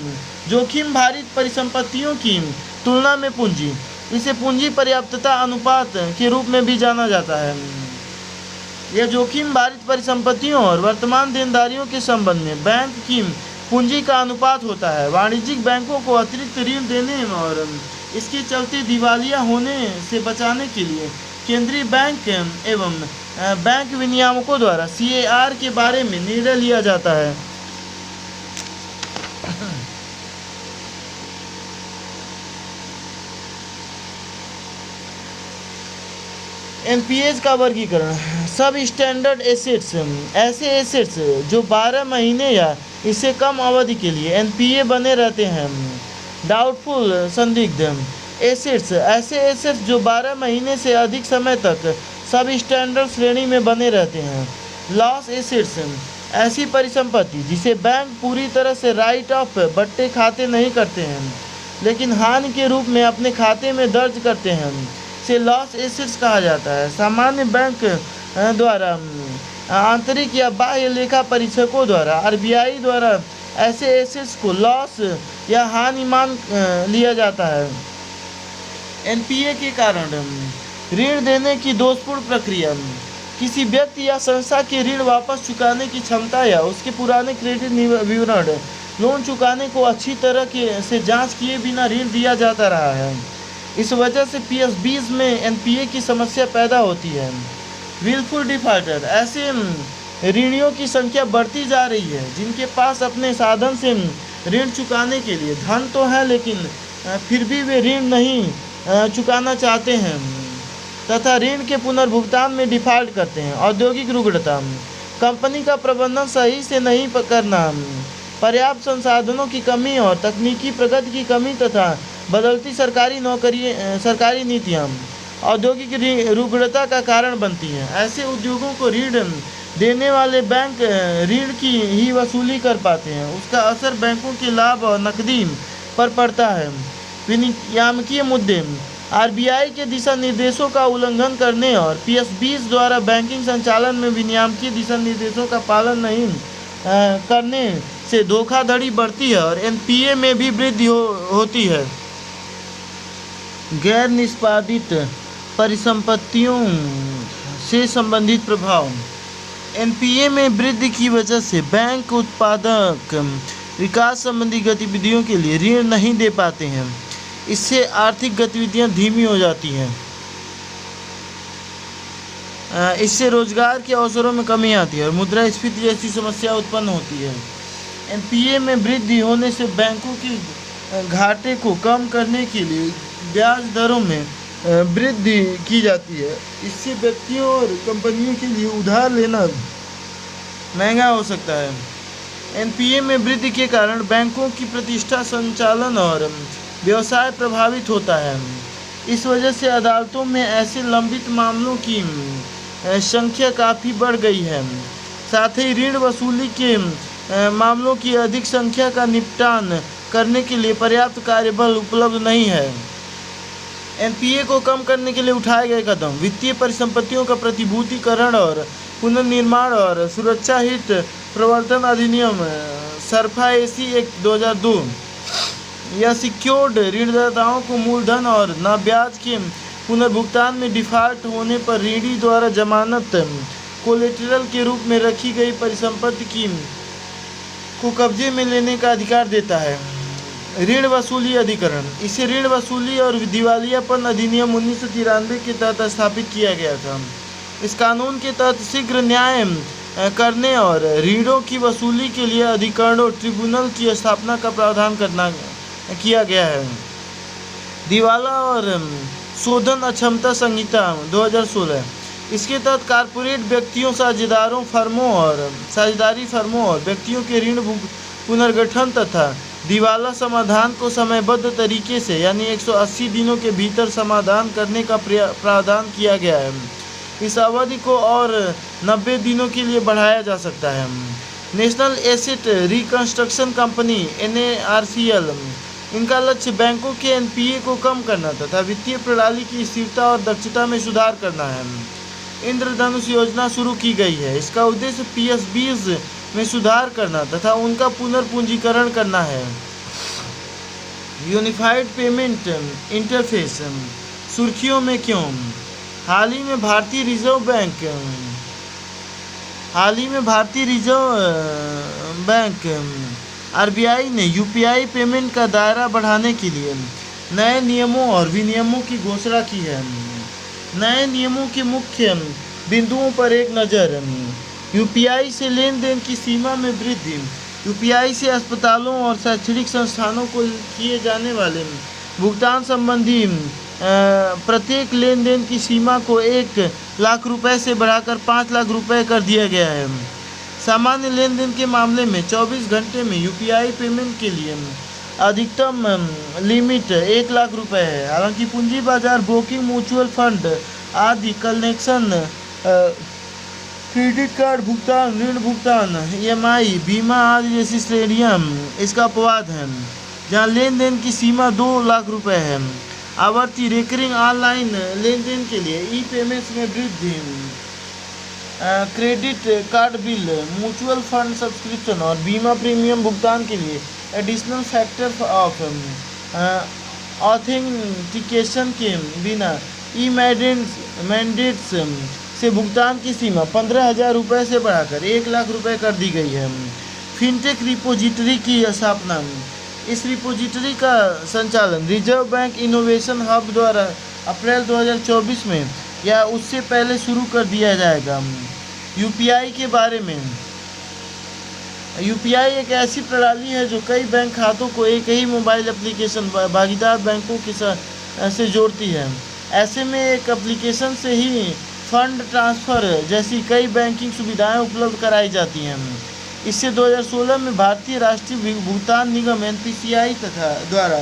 जोखिम भारित परिसंपत्तियों की तुलना में पूंजी, इसे पूंजी पर्याप्तता अनुपात के रूप में भी जाना जाता है। यह जोखिम भारित परिसंपत्तियों और वर्तमान देनदारियों के संबंध में बैंक की पूंजी का अनुपात होता है। वाणिज्यिक बैंकों को अतिरिक्त ऋण देने और इसके चलते दिवालिया होने से बचाने के लिए केंद्रीय बैंक एवं बैंक विनियामकों द्वारा CAR के बारे में निर्णय लिया जाता है। NPAs का वर्गीकरण। सब स्टैंडर्ड एसेट्स, ऐसे एसेट्स जो 12 महीने या इससे कम अवधि के लिए NPA बने रहते हैं। डाउटफुल, संदिग्ध एसेट्स, ऐसे एसेट्स जो 12 महीने से अधिक समय तक सब स्टैंडर्ड श्रेणी में बने रहते हैं। लॉस एसेट्स, ऐसी परिसंपत्ति जिसे बैंक पूरी तरह से राइट ऑफ बट्टे खाते नहीं करते हैं लेकिन हानि के रूप में अपने खाते में दर्ज करते हैं, से लॉस एसेट्स कहा जाता है। सामान्य बैंक द्वारा आंतरिक या बाह्य लेखा परीक्षकों द्वारा RBI द्वारा ऐसे एसेट्स को लॉस या हानि मान लिया जाता है। NPA के कारण ऋण देने की दोषपूर्ण प्रक्रिया, किसी व्यक्ति या संस्था के ऋण वापस चुकाने की क्षमता या उसके पुराने क्रेडिट विवरण, लोन चुकाने को अच्छी तरह से जांच किए बिना ऋण दिया जाता रहा है। इस वजह से PSBs में NPA की समस्या पैदा होती है। विलफुल डिफॉल्टर, ऐसे ऋणियों की संख्या बढ़ती जा रही है जिनके पास अपने साधन से ऋण चुकाने के लिए धन तो है लेकिन फिर भी वे ऋण नहीं चुकाना चाहते हैं तथा ऋण के पुनर्भुगतान में डिफॉल्ट करते हैं। औद्योगिक रुग्णता, कंपनी का प्रबंधन सही से नहीं करना, पर्याप्त संसाधनों की कमी और तकनीकी प्रगति की कमी तथा बदलती सरकारी नीतियाँ औद्योगिक रुग्णता का कारण बनती हैं। ऐसे उद्योगों को ऋण देने वाले बैंक ऋण की ही वसूली कर पाते हैं। उसका असर बैंकों के लाभ और नकदी पर पड़ता है। विनियामकीय मुद्दे, RBI के दिशा निर्देशों का उल्लंघन करने और PSBs द्वारा बैंकिंग संचालन में विनियामकीय दिशा निर्देशों का पालन नहीं करने से धोखाधड़ी बढ़ती है और NPA में भी वृद्धि होती है। गैर निष्पादित परिसंपत्तियों से संबंधित प्रभाव, NPA में वृद्धि की वजह से बैंक उत्पादक विकास संबंधी गतिविधियों के लिए ऋण नहीं दे पाते हैं। इससे आर्थिक गतिविधियां धीमी हो जाती हैं। इससे रोजगार के अवसरों में कमी आती है और मुद्रास्फीति जैसी समस्या उत्पन्न होती है। NPA में वृद्धि होने से बैंकों के घाटे को कम करने के लिए ब्याज दरों में वृद्धि की जाती है। इससे व्यक्तियों और कंपनियों के लिए उधार लेना महंगा हो सकता है। NPA में वृद्धि के कारण बैंकों की प्रतिष्ठा, संचालन और व्यवसाय प्रभावित होता है। इस वजह से अदालतों में ऐसे लंबित मामलों की संख्या काफ़ी बढ़ गई है। साथ ही ऋण वसूली के मामलों की अधिक संख्या का निपटान करने के लिए पर्याप्त कार्यबल उपलब्ध नहीं है। NPA को कम करने के लिए उठाए गए कदम, वित्तीय परिसंपत्तियों का प्रतिभूतिकरण और पुनर्निर्माण और सुरक्षा हित प्रवर्तन अधिनियम सरफा AC एक्ट 2002, यह सिक्योर्ड ऋणदाताओं को मूलधन और न ब्याज के पुनर्भुगतान में डिफॉल्ट होने पर ऋणी द्वारा जमानत कोलेटरल के रूप में रखी गई परिसंपत्ति को कब्जे में लेने का अधिकार देता है। ऋण वसूली अधिकरण, इसे ऋण वसूली और दिवालियापन अधिनियम 1993 के तहत स्थापित किया गया था। इस कानून के तहत शीघ्र न्याय करने और ऋणों की वसूली के लिए अधिकरणों ट्रिब्यूनल की स्थापना का प्रावधान किया गया है। दिवाला और शोधन अक्षमता संहिता 2016, इसके तहत कारपोरेट व्यक्तियों, साझेदारी फर्मों और व्यक्तियों के ऋण पुनर्गठन तथा दिवाला समाधान को समयबद्ध तरीके से यानी 180 दिनों के भीतर समाधान करने का प्रावधान किया गया है। इस अवधि को और 90 दिनों के लिए बढ़ाया जा सकता है। National asset reconstruction company NARCL, इनका लक्ष्य बैंकों के NPA को कम करना तथा वित्तीय प्रणाली की स्थिरता और दक्षता में सुधार करना है। इंद्रधनुष योजना शुरू की गई है। इसका उद्देश्य PSBs में सुधार करना तथा उनका पुनर्पूंजीकरण करना है। यूनिफाइड पेमेंट इंटरफेस सुर्खियों में क्यों? हाल ही में भारतीय रिजर्व बैंक आरबीआई ने यूपीआई पेमेंट का दायरा बढ़ाने के लिए नए नियमों और विनियमों की घोषणा की है। नए नियमों के मुख्य बिंदुओं पर एक नज़र। यूपीआई से लेन देन की सीमा में वृद्धि। यूपीआई से अस्पतालों और शैक्षणिक संस्थानों को किए जाने वाले भुगतान संबंधी प्रत्येक लेन देन की सीमा को 1 लाख रुपए से बढ़ाकर 5 लाख रुपए कर दिया गया है। सामान्य लेन देन के मामले में 24 घंटे में यूपीआई पेमेंट के लिए अधिकतम लिमिट 1 लाख रुपए है। हालांकि पूंजी बाजार, ब्रोकिंग, म्यूचुअल फंड आदि कनेक्शन, क्रेडिट कार्ड भुगतान, ऋण भुगतान, ईएमआई, बीमा आदि जैसी श्रेणियाँ इसका अपवाद है, जहाँ लेन देन की सीमा 2 लाख रुपए है। आवर्ती रेकरिंग ऑनलाइन लेन देन के लिए ई पेमेंट्स में वृद्धि। Credit card bill, mutual fund subscription और बीमा प्रीमियम भुगतान के लिए एडिशनल फैक्टर ऑफ ऑथेंटिकेशन के बिना ई मैंडेट्स से भुगतान की सीमा 15,000 रुपये से बढ़ाकर 1 लाख रुपये कर दी गई है। फिनटेक रिपोजिटरी की स्थापना। इस रिपोजिटरी का संचालन रिजर्व बैंक इनोवेशन हब द्वारा अप्रैल 2024 में या उससे पहले शुरू कर दिया जाएगा। यूपीआई के बारे में। यूपीआई एक ऐसी प्रणाली है जो कई बैंक खातों को एक ही मोबाइल एप्लीकेशन भागीदार बैंकों के साथ से जोड़ती है। ऐसे में एक एप्लीकेशन से ही फंड ट्रांसफ़र जैसी कई बैंकिंग सुविधाएं उपलब्ध कराई जाती हैं। इससे 2016 में भारतीय राष्ट्रीय भुगतान निगम एनपीसीआई तथा द्वारा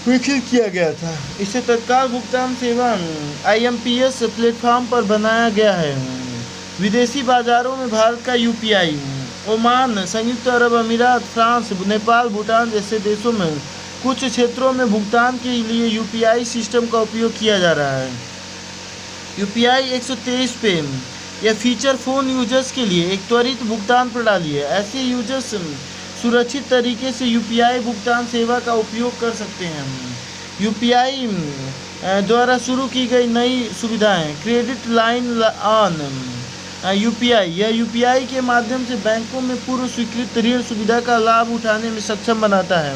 विकसित किया गया था। इसे तत्काल भुगतान सेवा आईएमपीएस प्लेटफॉर्म पर बनाया गया है। विदेशी बाजारों में भारत का यूपीआई। ओमान, संयुक्त अरब अमीरात, फ्रांस, नेपाल, भूटान जैसे देशों में कुछ क्षेत्रों में भुगतान के लिए यूपीआई सिस्टम का उपयोग किया जा रहा है। यूपीआई 123 पे यह फीचर फ़ोन यूजर्स के लिए एक त्वरित भुगतान प्रणाली है। ऐसे यूजर्स सुरक्षित तरीके से यूपीआई भुगतान सेवा का उपयोग कर सकते हैं। यूपीआई द्वारा शुरू की गई नई सुविधाएं। Credit line on UPI. यह यूपीआई के माध्यम से बैंकों में पूर्व स्वीकृत ऋण सुविधा का लाभ उठाने में सक्षम बनाता है।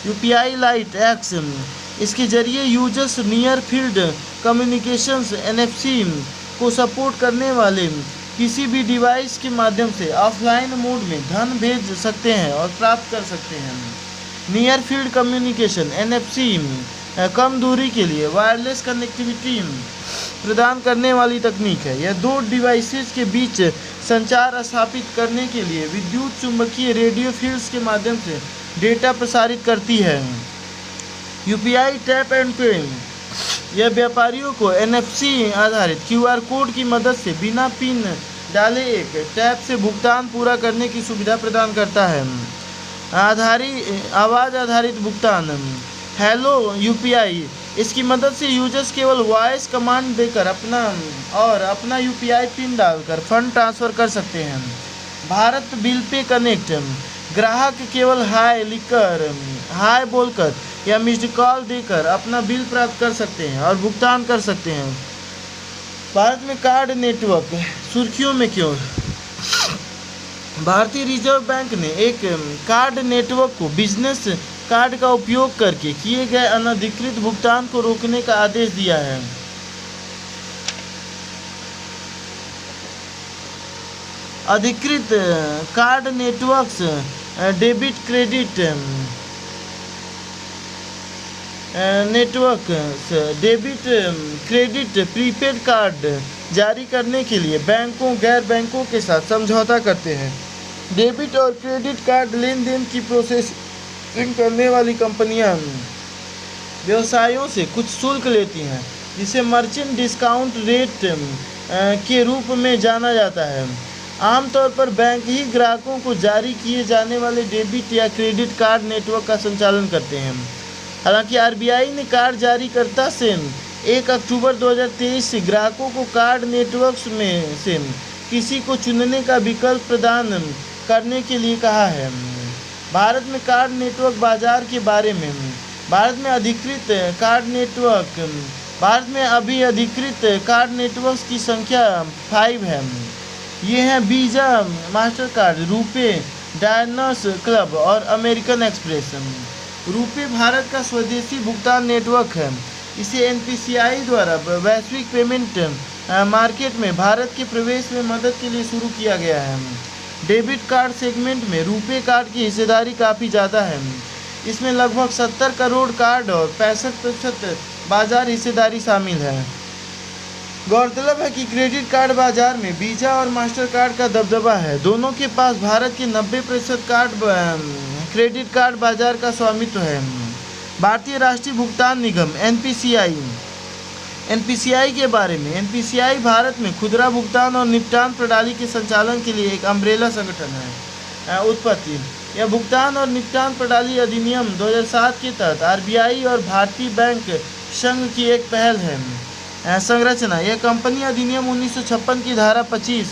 UPI light x. इसके जरिए users near field communications NFC को सपोर्ट करने वाले किसी भी डिवाइस के माध्यम से ऑफलाइन मोड में धन भेज सकते हैं और प्राप्त कर सकते हैं। नियर फील्ड कम्युनिकेशन एनएफसी कम दूरी के लिए वायरलेस कनेक्टिविटी प्रदान करने वाली तकनीक है। यह 2 डिवाइसेस के बीच संचार स्थापित करने के लिए विद्युत चुंबकीय रेडियो फील्ड्स के माध्यम से डेटा प्रसारित करती है। यूपीआई टैप एंड पे। यह व्यापारियों को एनएफसी आधारित क्यूआर कोड की मदद से बिना पिन डाले एक टैप से भुगतान पूरा करने की सुविधा प्रदान करता है। आवाज़ आधारित भुगतान। Hello UPI. इसकी मदद से यूजर्स केवल वॉइस कमांड देकर अपना यूपीआई पिन डालकर फंड ट्रांसफ़र कर सकते हैं। Bharat bill pay connect. ग्राहक केवल हाय बोलकर या मिस्ड कॉल देकर अपना बिल प्राप्त कर सकते हैं और भुगतान कर सकते हैं। भारत में कार्ड नेटवर्क सुर्खियों में क्यों? भारतीय रिजर्व बैंक ने एक कार्ड नेटवर्क को बिजनेस कार्ड का उपयोग करके किए गए अनधिकृत भुगतान को रोकने का आदेश दिया है। अधिकृत card networks debit credit prepaid card जारी करने के लिए बैंकों गैर बैंकों के साथ समझौता करते हैं। डेबिट और क्रेडिट कार्ड लेन देन की प्रोसेसिंग करने वाली कंपनियां व्यवसायों से कुछ शुल्क लेती हैं, जिसे मर्चेंट डिस्काउंट रेट के रूप में जाना जाता है। आमतौर पर बैंक ही ग्राहकों को जारी किए जाने वाले डेबिट या क्रेडिट कार्ड नेटवर्क का संचालन करते हैं। हालांकि आरबीआई ने कार्ड जारीकर्ता से 1 अक्टूबर 2023 से ग्राहकों को कार्ड नेटवर्क्स में से किसी को चुनने का विकल्प प्रदान करने के लिए कहा है। भारत में कार्ड नेटवर्क बाजार के बारे में, भारत में अभी अधिकृत कार्ड नेटवर्क्स की संख्या 5 है। ये हैं Visa, Mastercard, RuPay, Diners Club और अमेरिकन एक्सप्रेस। रुपे भारत का स्वदेशी भुगतान नेटवर्क है। इसे एनपीसीआई द्वारा वैश्विक पेमेंट मार्केट में भारत के प्रवेश में मदद के लिए शुरू किया गया है। डेबिट कार्ड सेगमेंट में रुपे कार्ड की हिस्सेदारी काफ़ी ज़्यादा है। इसमें लगभग 70 करोड़ कार्ड और 65% बाजार हिस्सेदारी शामिल है। गौरतलब है कि क्रेडिट कार्ड बाजार में वीज़ा और मास्टर कार्ड का दबदबा है। दोनों के पास भारत के 90% क्रेडिट कार्ड बाजार का स्वामित्व है। भारतीय राष्ट्रीय भुगतान निगम एनपीसीआई के बारे में, एनपीसीआई भारत में खुदरा भुगतान और निपटान प्रणाली के संचालन के लिए एक अम्ब्रेला संगठन है। उत्पत्ति: यह भुगतान और निपटान प्रणाली अधिनियम 2007 के तहत आरबीआई और भारतीय बैंक संघ की एक पहल है। संरचना: यह कंपनी अधिनियम 1956 की धारा 25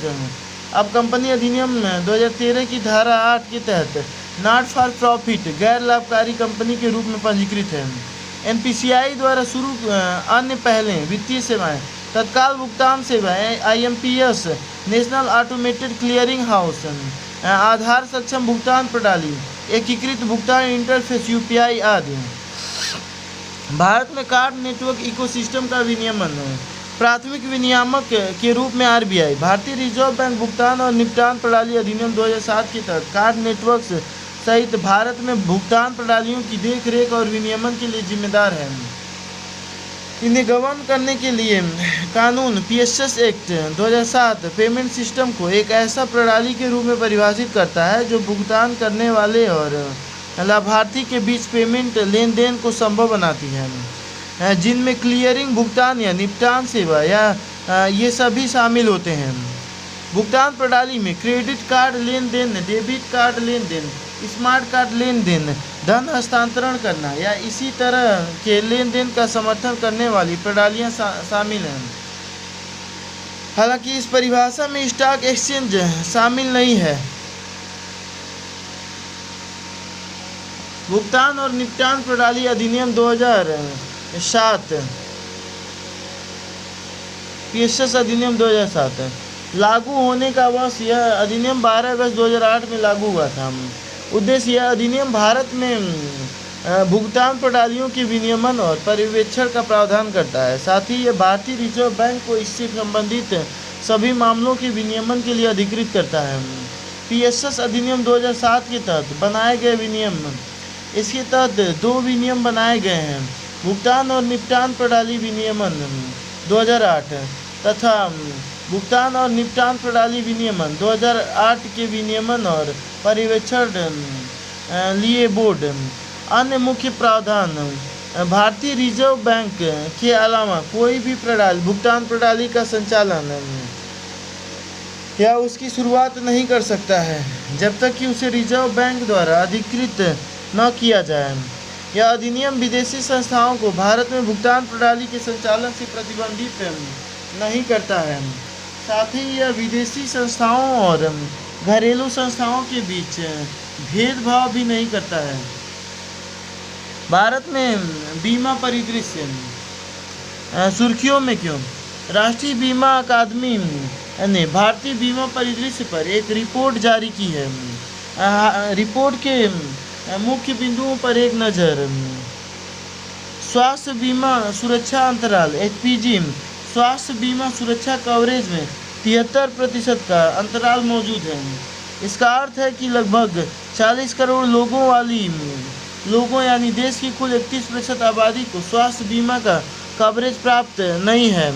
अब कंपनी अधिनियम 2013 की धारा 8 के तहत नॉट फॉर प्रॉफिट गैर लाभकारी कंपनी के रूप में पंजीकृत है। एनपीसीआई द्वारा शुरू अन्य पहलें: वित्तीय सेवाएं, तत्काल भुगतान सेवाएं, IMPS, National Automated Clearing House, Aadhaar सक्षम भुगतान प्रणाली, एकीकृत भुगतान इंटरफेस यूपीआई आदि। भारत में कार्ड नेटवर्क इकोसिस्टम का विनियमन: प्राथमिक विनियामक के रूप में आरबीआई, भारतीय रिजर्व बैंक भुगतान और निपटान प्रणाली अधिनियम 2007 के तहत कार्ड नेटवर्क्स सहित भारत में भुगतान प्रणालियों की देखरेख और विनियमन के लिए जिम्मेदार है। इन्हें गवर्न करने के लिए कानून पीएसएस एक्ट 2007 पेमेंट सिस्टम को एक ऐसा प्रणाली के रूप में परिभाषित करता है जो भुगतान करने वाले और लाभार्थी के बीच पेमेंट लेन देन को संभव बनाती है, जिनमें क्लियरिंग, भुगतान या निपटान सेवा या ये सभी शामिल होते हैं। भुगतान प्रणाली में क्रेडिट कार्ड लेन देन, डेबिट कार्ड लेन देन, स्मार्ट कार्ड लेन देन, धन हस्तांतरण करना या इसी तरह के लेन देन का समर्थन करने वाली प्रणालियां शामिल हैं। हालांकि इस परिभाषा में स्टॉक एक्सचेंज शामिल नहीं है। भुगतान और निपटान प्रणाली अधिनियम 2007 पीएसएस अधिनियम 2007 लागू होने का वर्ष: यह अधिनियम 12 अगस्त 2008 में लागू हुआ था। उद्देश्य: यह अधिनियम भारत में भुगतान प्रणालियों के विनियमन और पर्यवेक्षण का प्रावधान करता है। साथ ही यह भारतीय रिजर्व बैंक को इससे संबंधित सभी मामलों के विनियमन के लिए अधिकृत करता है। पीएसएस अधिनियम 2007 के तहत बनाए गए विनियम: इसके तहत 2 विनियम बनाए गए हैं: भुगतान और निपटान प्रणाली विनियमन 2008 तथा भुगतान और निपटान प्रणाली विनियमन 2008 के विनियमन और पर्यवेक्षण लिए बोर्ड। अन्य मुख्य प्रावधान: भारतीय रिजर्व बैंक के अलावा कोई भी भुगतान प्रणाली का संचालन या उसकी शुरुआत नहीं कर सकता है जब तक कि उसे रिजर्व बैंक द्वारा अधिकृत न किया जाए। यह अधिनियम विदेशी संस्थाओं को भारत में भुगतान प्रणाली के संचालन से प्रतिबंधित नहीं करता है। साथ ही यह विदेशी संस्थाओं और घरेलू संस्थाओं के बीच भेदभाव भी नहीं करता है। भारत में बीमा परिदृश्य: सुर्खियों में क्यों? राष्ट्रीय बीमा अकादमी ने भारतीय बीमा परिदृश्य पर एक रिपोर्ट जारी की है। रिपोर्ट के मुख्य बिंदुओं पर एक नज़र: स्वास्थ्य बीमा सुरक्षा अंतराल एचपीजी। स्वास्थ्य बीमा सुरक्षा कवरेज में 73% का अंतराल मौजूद है। इसका अर्थ है कि लगभग 40 करोड़ लोगों यानी देश की कुल 31% आबादी को स्वास्थ्य बीमा का कवरेज प्राप्त नहीं है।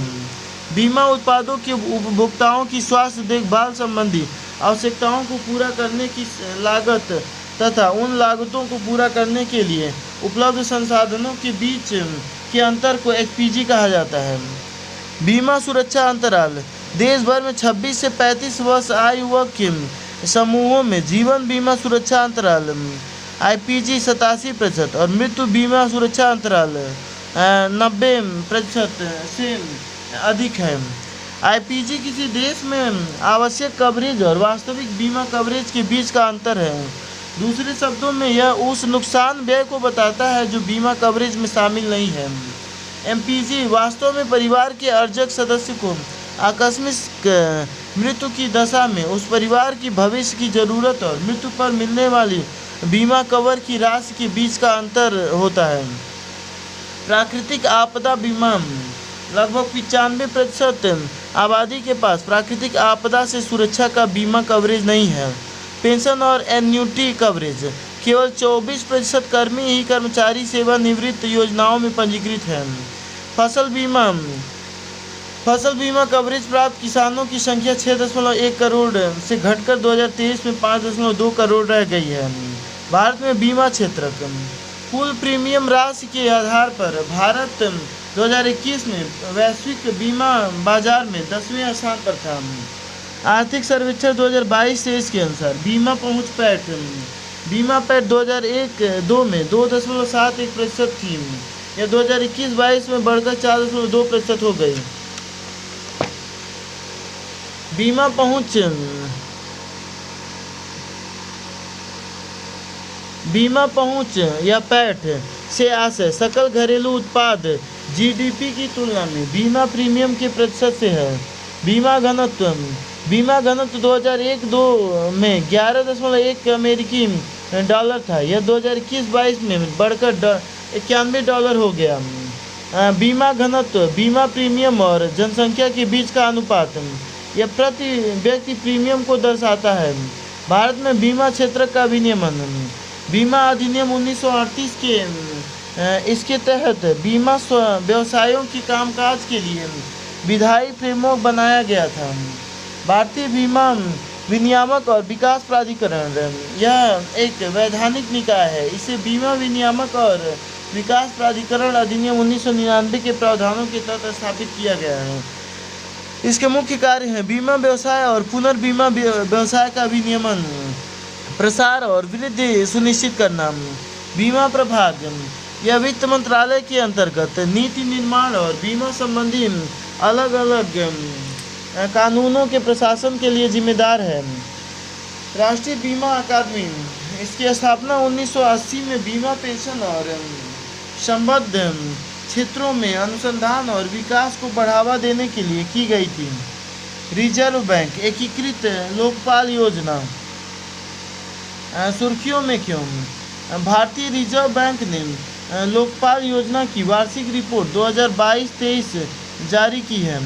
बीमा उत्पादों के उपभोक्ताओं की स्वास्थ्य देखभाल संबंधी आवश्यकताओं को पूरा करने की लागत तथा उन लागतों को पूरा करने के लिए उपलब्ध संसाधनों के बीच के अंतर को एचपीजी कहा जाता है। बीमा सुरक्षा अंतराल: देश भर में 26 से 35 वर्ष आयु वर्ग के समूहों में जीवन बीमा सुरक्षा अंतराल आईपीजी 87% और मृत्यु बीमा सुरक्षा अंतराल 90% से अधिक है। आईपीजी किसी देश में आवश्यक कवरेज और वास्तविक बीमा कवरेज के बीच का अंतर है। दूसरे शब्दों में यह उस नुकसान व्यय को बताता है जो बीमा कवरेज में शामिल नहीं है। एमपीजी वास्तव में परिवार के अर्जक सदस्य को आकस्मिक मृत्यु की दशा में उस परिवार की भविष्य की जरूरत और मृत्यु पर मिलने वाली बीमा कवर की राशि के बीच का अंतर होता है। प्राकृतिक आपदा बीमा लगभग 95% आबादी के पास प्राकृतिक आपदा से सुरक्षा का बीमा कवरेज नहीं है। पेंशन और एन्युटी कवरेज केवल 24% कर्मी ही कर्मचारी सेवानिवृत्ति योजनाओं में पंजीकृत हैं। फसल बीमा कवरेज प्राप्त किसानों की संख्या 6.1 करोड़ से घटकर 2023 में 5.2 करोड़ रह गई है। भारत में बीमा क्षेत्र कुल प्रीमियम राशि के आधार पर भारत 2021 में वैश्विक बीमा बाजार में 10वें स्थान पर था। आर्थिक सर्वेक्षण 2022-23 के अनुसार बीमा पैठ 2001-2 में 2.71% थी। यह 2021-22 में बढ़कर 4.2% हो गई। बीमा पहुंच या पैठ से आशय सकल घरेलू उत्पाद जीडीपी की तुलना में बीमा प्रीमियम के प्रतिशत से है। बीमा घनत्व 2001-2 में 11.1 अमेरिकी डॉलर था। यह 2021-22 में बढ़कर $91 हो गया। बीमा घनत्व बीमा प्रीमियम और जनसंख्या के बीच का अनुपात यह प्रति व्यक्ति प्रीमियम को दर्शाता है। भारत में बीमा क्षेत्र का विनियमन बीमा अधिनियम 1938 के इसके तहत बीमा व्यवसायों की कामकाज के लिए विधायी फ्रेमवर्क बनाया गया था। भारतीय बीमा विनियामक और विकास प्राधिकरण यह एक वैधानिक निकाय है। इसे बीमा विनियामक और विकास प्राधिकरण अधिनियम 1999 के प्रावधानों के तहत स्थापित किया गया है। इसके मुख्य कार्य हैं बीमा व्यवसाय और पुनर्बीमा व्यवसाय का विनियमन, प्रसार और वृद्धि सुनिश्चित करना। बीमा प्रभाग यह वित्त मंत्रालय के अंतर्गत नीति निर्माण और बीमा संबंधी अलग अलग कानूनों के प्रशासन के लिए जिम्मेदार है। राष्ट्रीय बीमा अकादमी इसकी स्थापना 1980 में बीमा पेंशन और संबद्ध क्षेत्रों में अनुसंधान और विकास को बढ़ावा देने के लिए की गई थी। रिजर्व बैंक एकीकृत लोकपाल योजना सुर्खियों में क्यों? भारतीय रिजर्व बैंक ने लोकपाल योजना की वार्षिक रिपोर्ट 2022-23 जारी की है।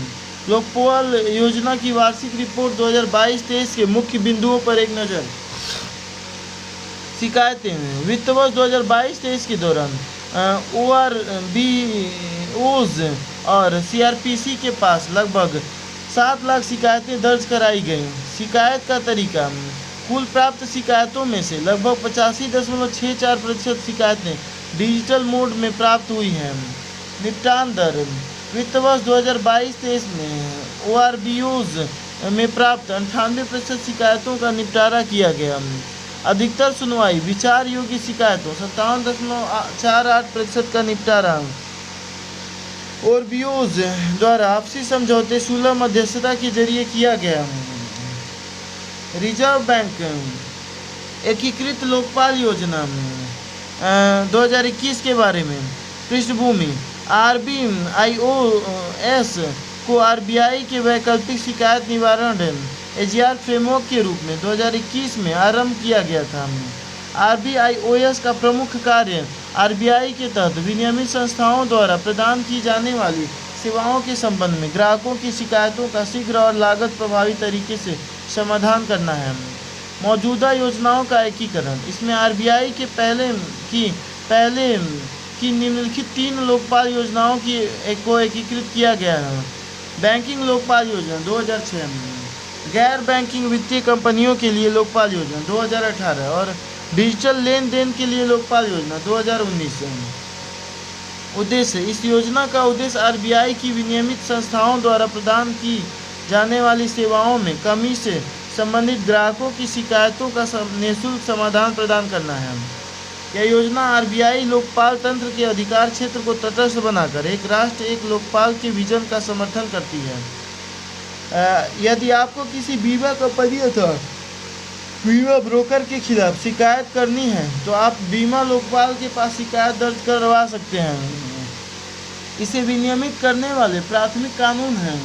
लोकपाल योजना की वार्षिक रिपोर्ट 2022-23 के मुख्य बिंदुओं पर एक नज़र। शिकायतें वित्त वर्ष 2022-23 के दौरान ORBOs और CRPC के पास लगभग 7 लाख शिकायतें दर्ज कराई गईं। शिकायत का तरीका कुल प्राप्त शिकायतों में से लगभग 85.64% शिकायतें डिजिटल मोड में प्राप्त हुई हैं। निपटान दर वित्त वर्ष 2022-23 में ORBOs में प्राप्त 98% शिकायतों का निपटारा किया गया। अधिकतर सुनवाई विचार योग्य शिकायतों 57.48% का निपटारा ORBOs द्वारा आपसी समझौते सुलह मध्यस्थता के जरिए किया गया। रिजर्व बैंक एकीकृत लोकपाल योजना 2021 के बारे में पृष्ठभूमि RBIOS को RBI के वैकल्पिक शिकायत निवारण AGR फ्रेमवर्क के रूप में 2021 में आरंभ किया गया था। RBIOS का प्रमुख कार्य RBI के तहत विनियमित संस्थाओं द्वारा प्रदान की जाने वाली सेवाओं के संबंध में ग्राहकों की शिकायतों का शीघ्र और लागत प्रभावी तरीके से समाधान करना है। मौजूदा योजनाओं का एकीकरण इसमें RBI के पहले की निम्नलिखित 3 लोकपाल योजनाओं को एकीकृत किया गया है। बैंकिंग लोकपाल योजना 2006, गैर बैंकिंग वित्तीय कंपनियों के लिए लोकपाल योजना 2018 और डिजिटल लेन देन के लिए लोकपाल योजना 2019। उद्देश्य इस योजना का उद्देश्य RBI की विनियमित संस्थाओं द्वारा प्रदान की जाने वाली सेवाओं में कमी से संबंधित ग्राहकों की शिकायतों का निःशुल्क समाधान प्रदान करना है। यह योजना RBI लोकपाल तंत्र के अधिकार क्षेत्र को तटस्थ बनाकर एक राष्ट्र एक लोकपाल के विजन का समर्थन करती है। यदि आपको किसी बीमा कंपनी अथवा बीमा ब्रोकर के खिलाफ शिकायत करनी है तो आप बीमा लोकपाल के पास शिकायत दर्ज करवा सकते हैं। इसे विनियमित करने वाले प्राथमिक कानून हैं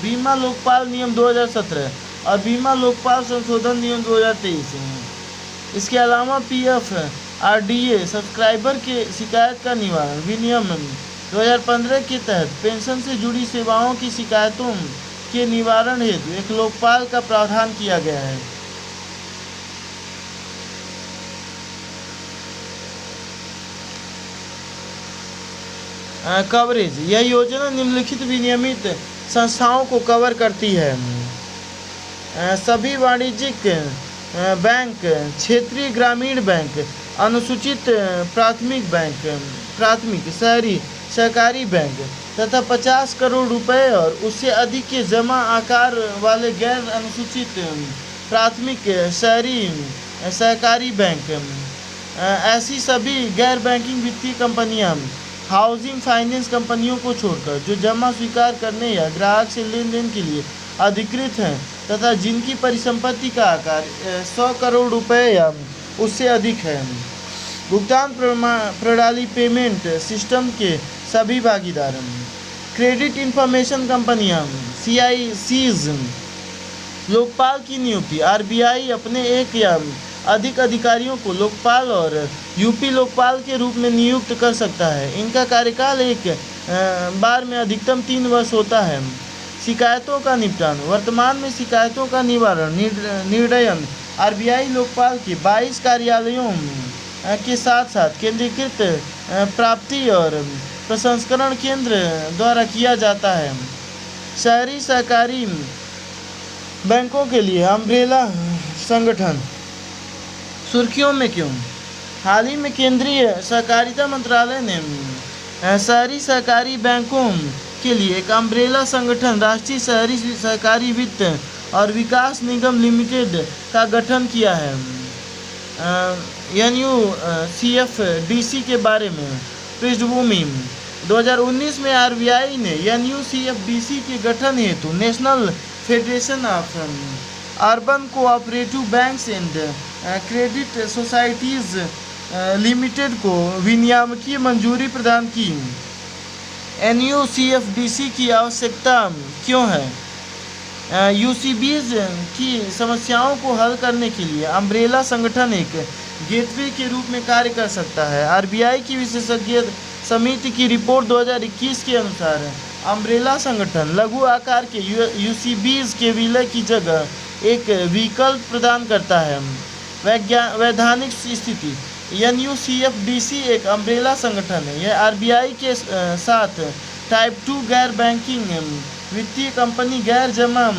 बीमा लोकपाल नियम 2017 और बीमा लोकपाल संशोधन नियम 2023। इसके अलावा पीएफ आरडीए सब्सक्राइबर के शिकायत का निवारण विनियम 2015 के तहत पेंशन से जुड़ी सेवाओं की शिकायतों के निवारण हेतु एक लोकपाल का प्रावधान किया गया है। कवरेज, यह योजना निम्नलिखित विनियमित संस्थाओं को कवर करती है। सभी वाणिज्यिक बैंक, क्षेत्रीय ग्रामीण बैंक, अनुसूचित प्राथमिक बैंक, प्राथमिक शहरी सहकारी बैंक तथा 50 करोड़ रुपए और उससे अधिक के जमा आकार वाले गैर अनुसूचित प्राथमिक शहरी सहकारी बैंक। ऐसी सभी गैर बैंकिंग वित्तीय कंपनियां हाउसिंग फाइनेंस कंपनियों को छोड़कर जो जमा स्वीकार करने या ग्राहक से लेन देन के लिए अधिकृत हैं तथा जिनकी परिसंपत्ति का आकार 100 करोड़ रुपए या उससे अधिक है। भुगतान प्रणाली पेमेंट सिस्टम के सभी भागीदार, क्रेडिट इंफॉर्मेशन कंपनियां CICs, लोकपाल की नियुक्ति आरबीआई अपने एक या अधिक अधिकारियों को लोकपाल और यूपी लोकपाल के रूप में नियुक्त कर सकता है। इनका कार्यकाल एक बार में अधिकतम 3 वर्ष होता है। शिकायतों का निपटान, वर्तमान में शिकायतों का निवारण निर्णयन आरबीआई लोकपाल के 22 कार्यालयों के साथ साथ केंद्रीकृत प्राप्ति और प्रसंस्करण केंद्र द्वारा किया जाता है। शहरी सहकारी बैंकों के लिए अम्ब्रेला संगठन। सुर्खियों में क्यों? हाल ही में केंद्रीय सहकारिता मंत्रालय ने शहरी सहकारी बैंकों के लिए एक अम्ब्रेला संगठन राष्ट्रीय शहरी सहकारी वित्त और विकास निगम लिमिटेड का गठन किया है। NUCFDC के बारे में पृष्ठभूमि, 2019 में आरबीआई ने NUCFDC के गठन हेतु national federation of urban cooperative banks and credit societies limited को विनियामकीय मंजूरी प्रदान की। NUCFDC की आवश्यकता क्यों है? UCBs की समस्याओं को हल करने के लिए अम्ब्रेला संगठन एक गेटवे के रूप में कार्य कर सकता है। आरबीआई की विशेषज्ञ समिति की रिपोर्ट 2021 के अनुसार अम्ब्रेला संगठन लघु आकार के UCBs के विलय की जगह एक विकल्प प्रदान करता है। वैधानिक स्थिति, NUCFDC एक अम्ब्रेला संगठन है। यह आरबीआई के साथ टाइप 2 गैर बैंकिंग वित्तीय कंपनी गैर जमा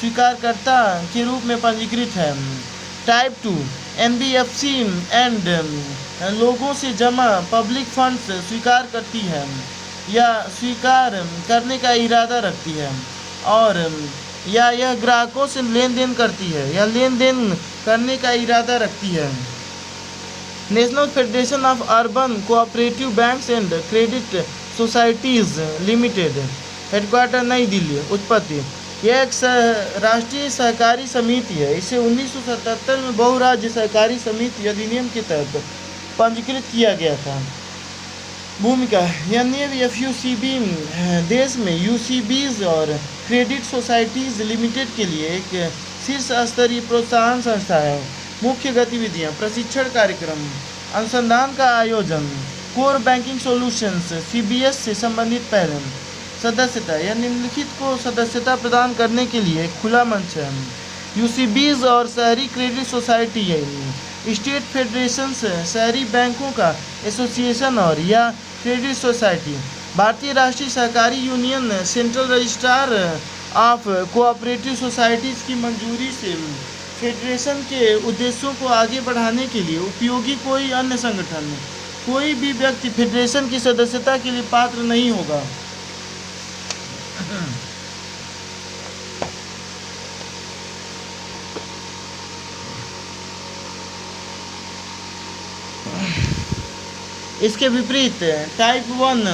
स्वीकारकर्ता के रूप में पंजीकृत है। टाइप 2 NBFC एंड लोगों से जमा पब्लिक फंड्स स्वीकार करती है या स्वीकार करने का इरादा रखती है और या यह ग्राहकों से लेन देन करती है या लेन देन करने का इरादा रखती है। National federation of urban cooperative banks and credit societies limited, headquarter नई दिल्ली, उत्पत्ति, यह एक राष्ट्रीय सहकारी समिति है। इसे 1977 में बहुराज्य सहकारी समिति अधिनियम के तहत पंजीकृत किया गया था। भूमिका, NUFUCB देश में UCBs और क्रेडिट सोसाइटीज लिमिटेड के लिए एक शीर्ष स्तरीय प्रोत्साहन संस्था है। मुख्य गतिविधियां, प्रशिक्षण कार्यक्रम, अनुसंधान का आयोजन, कोर बैंकिंग सॉल्यूशंस CBS से संबंधित पहल। सदस्यता, यह निम्नलिखित को सदस्यता प्रदान करने के लिए एक खुला मंच है। UCBs और शहरी क्रेडिट सोसाइटी है, स्टेट फेडरेशन शहरी बैंकों का एसोसिएशन और या क्रेडिट सोसाइटी, भारतीय राष्ट्रीय सहकारी union, central registrar of cooperative societies की मंजूरी से फेडरेशन के उद्देश्यों को आगे बढ़ाने के लिए उपयोगी कोई अन्य संगठन। कोई भी व्यक्ति फेडरेशन की सदस्यता के लिए पात्र नहीं होगा। इसके विपरीत टाइप 1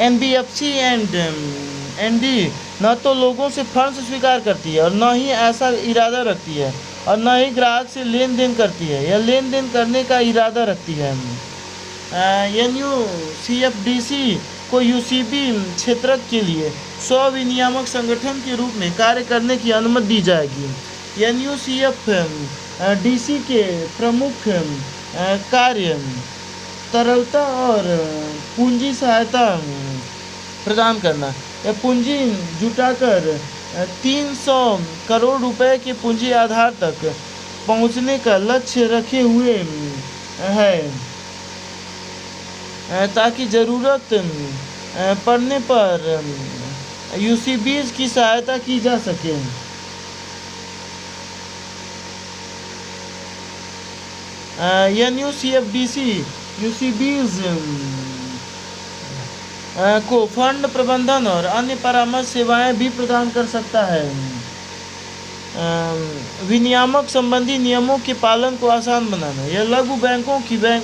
NBFC एंड ND न तो लोगों से फंड्स स्वीकार करती है और न ही ऐसा इरादा रखती है, और न ही ग्राहक से लेन देन करती है या लेन देन करने का इरादा रखती है। NUCFDC को UCB क्षेत्र के लिए स्व-विनियामक संगठन के रूप में कार्य करने की अनुमति दी जाएगी। NUCFDC के प्रमुख कार्य तरलता और पूंजी सहायता प्रदान करना या पूंजी जुटाकर 300 करोड़ रुपए के पूंजी आधार तक पहुंचने का लक्ष्य रखे हुए है, ताकि ज़रूरत पड़ने पर UCBs की सहायता की जा सके। NUCFDC UCBs को फंड प्रबंधन और अन्य परामर्श सेवाएं भी प्रदान कर सकता है। विनियामक संबंधी नियमों के पालन को आसान बनाना। यह लघु बैंकों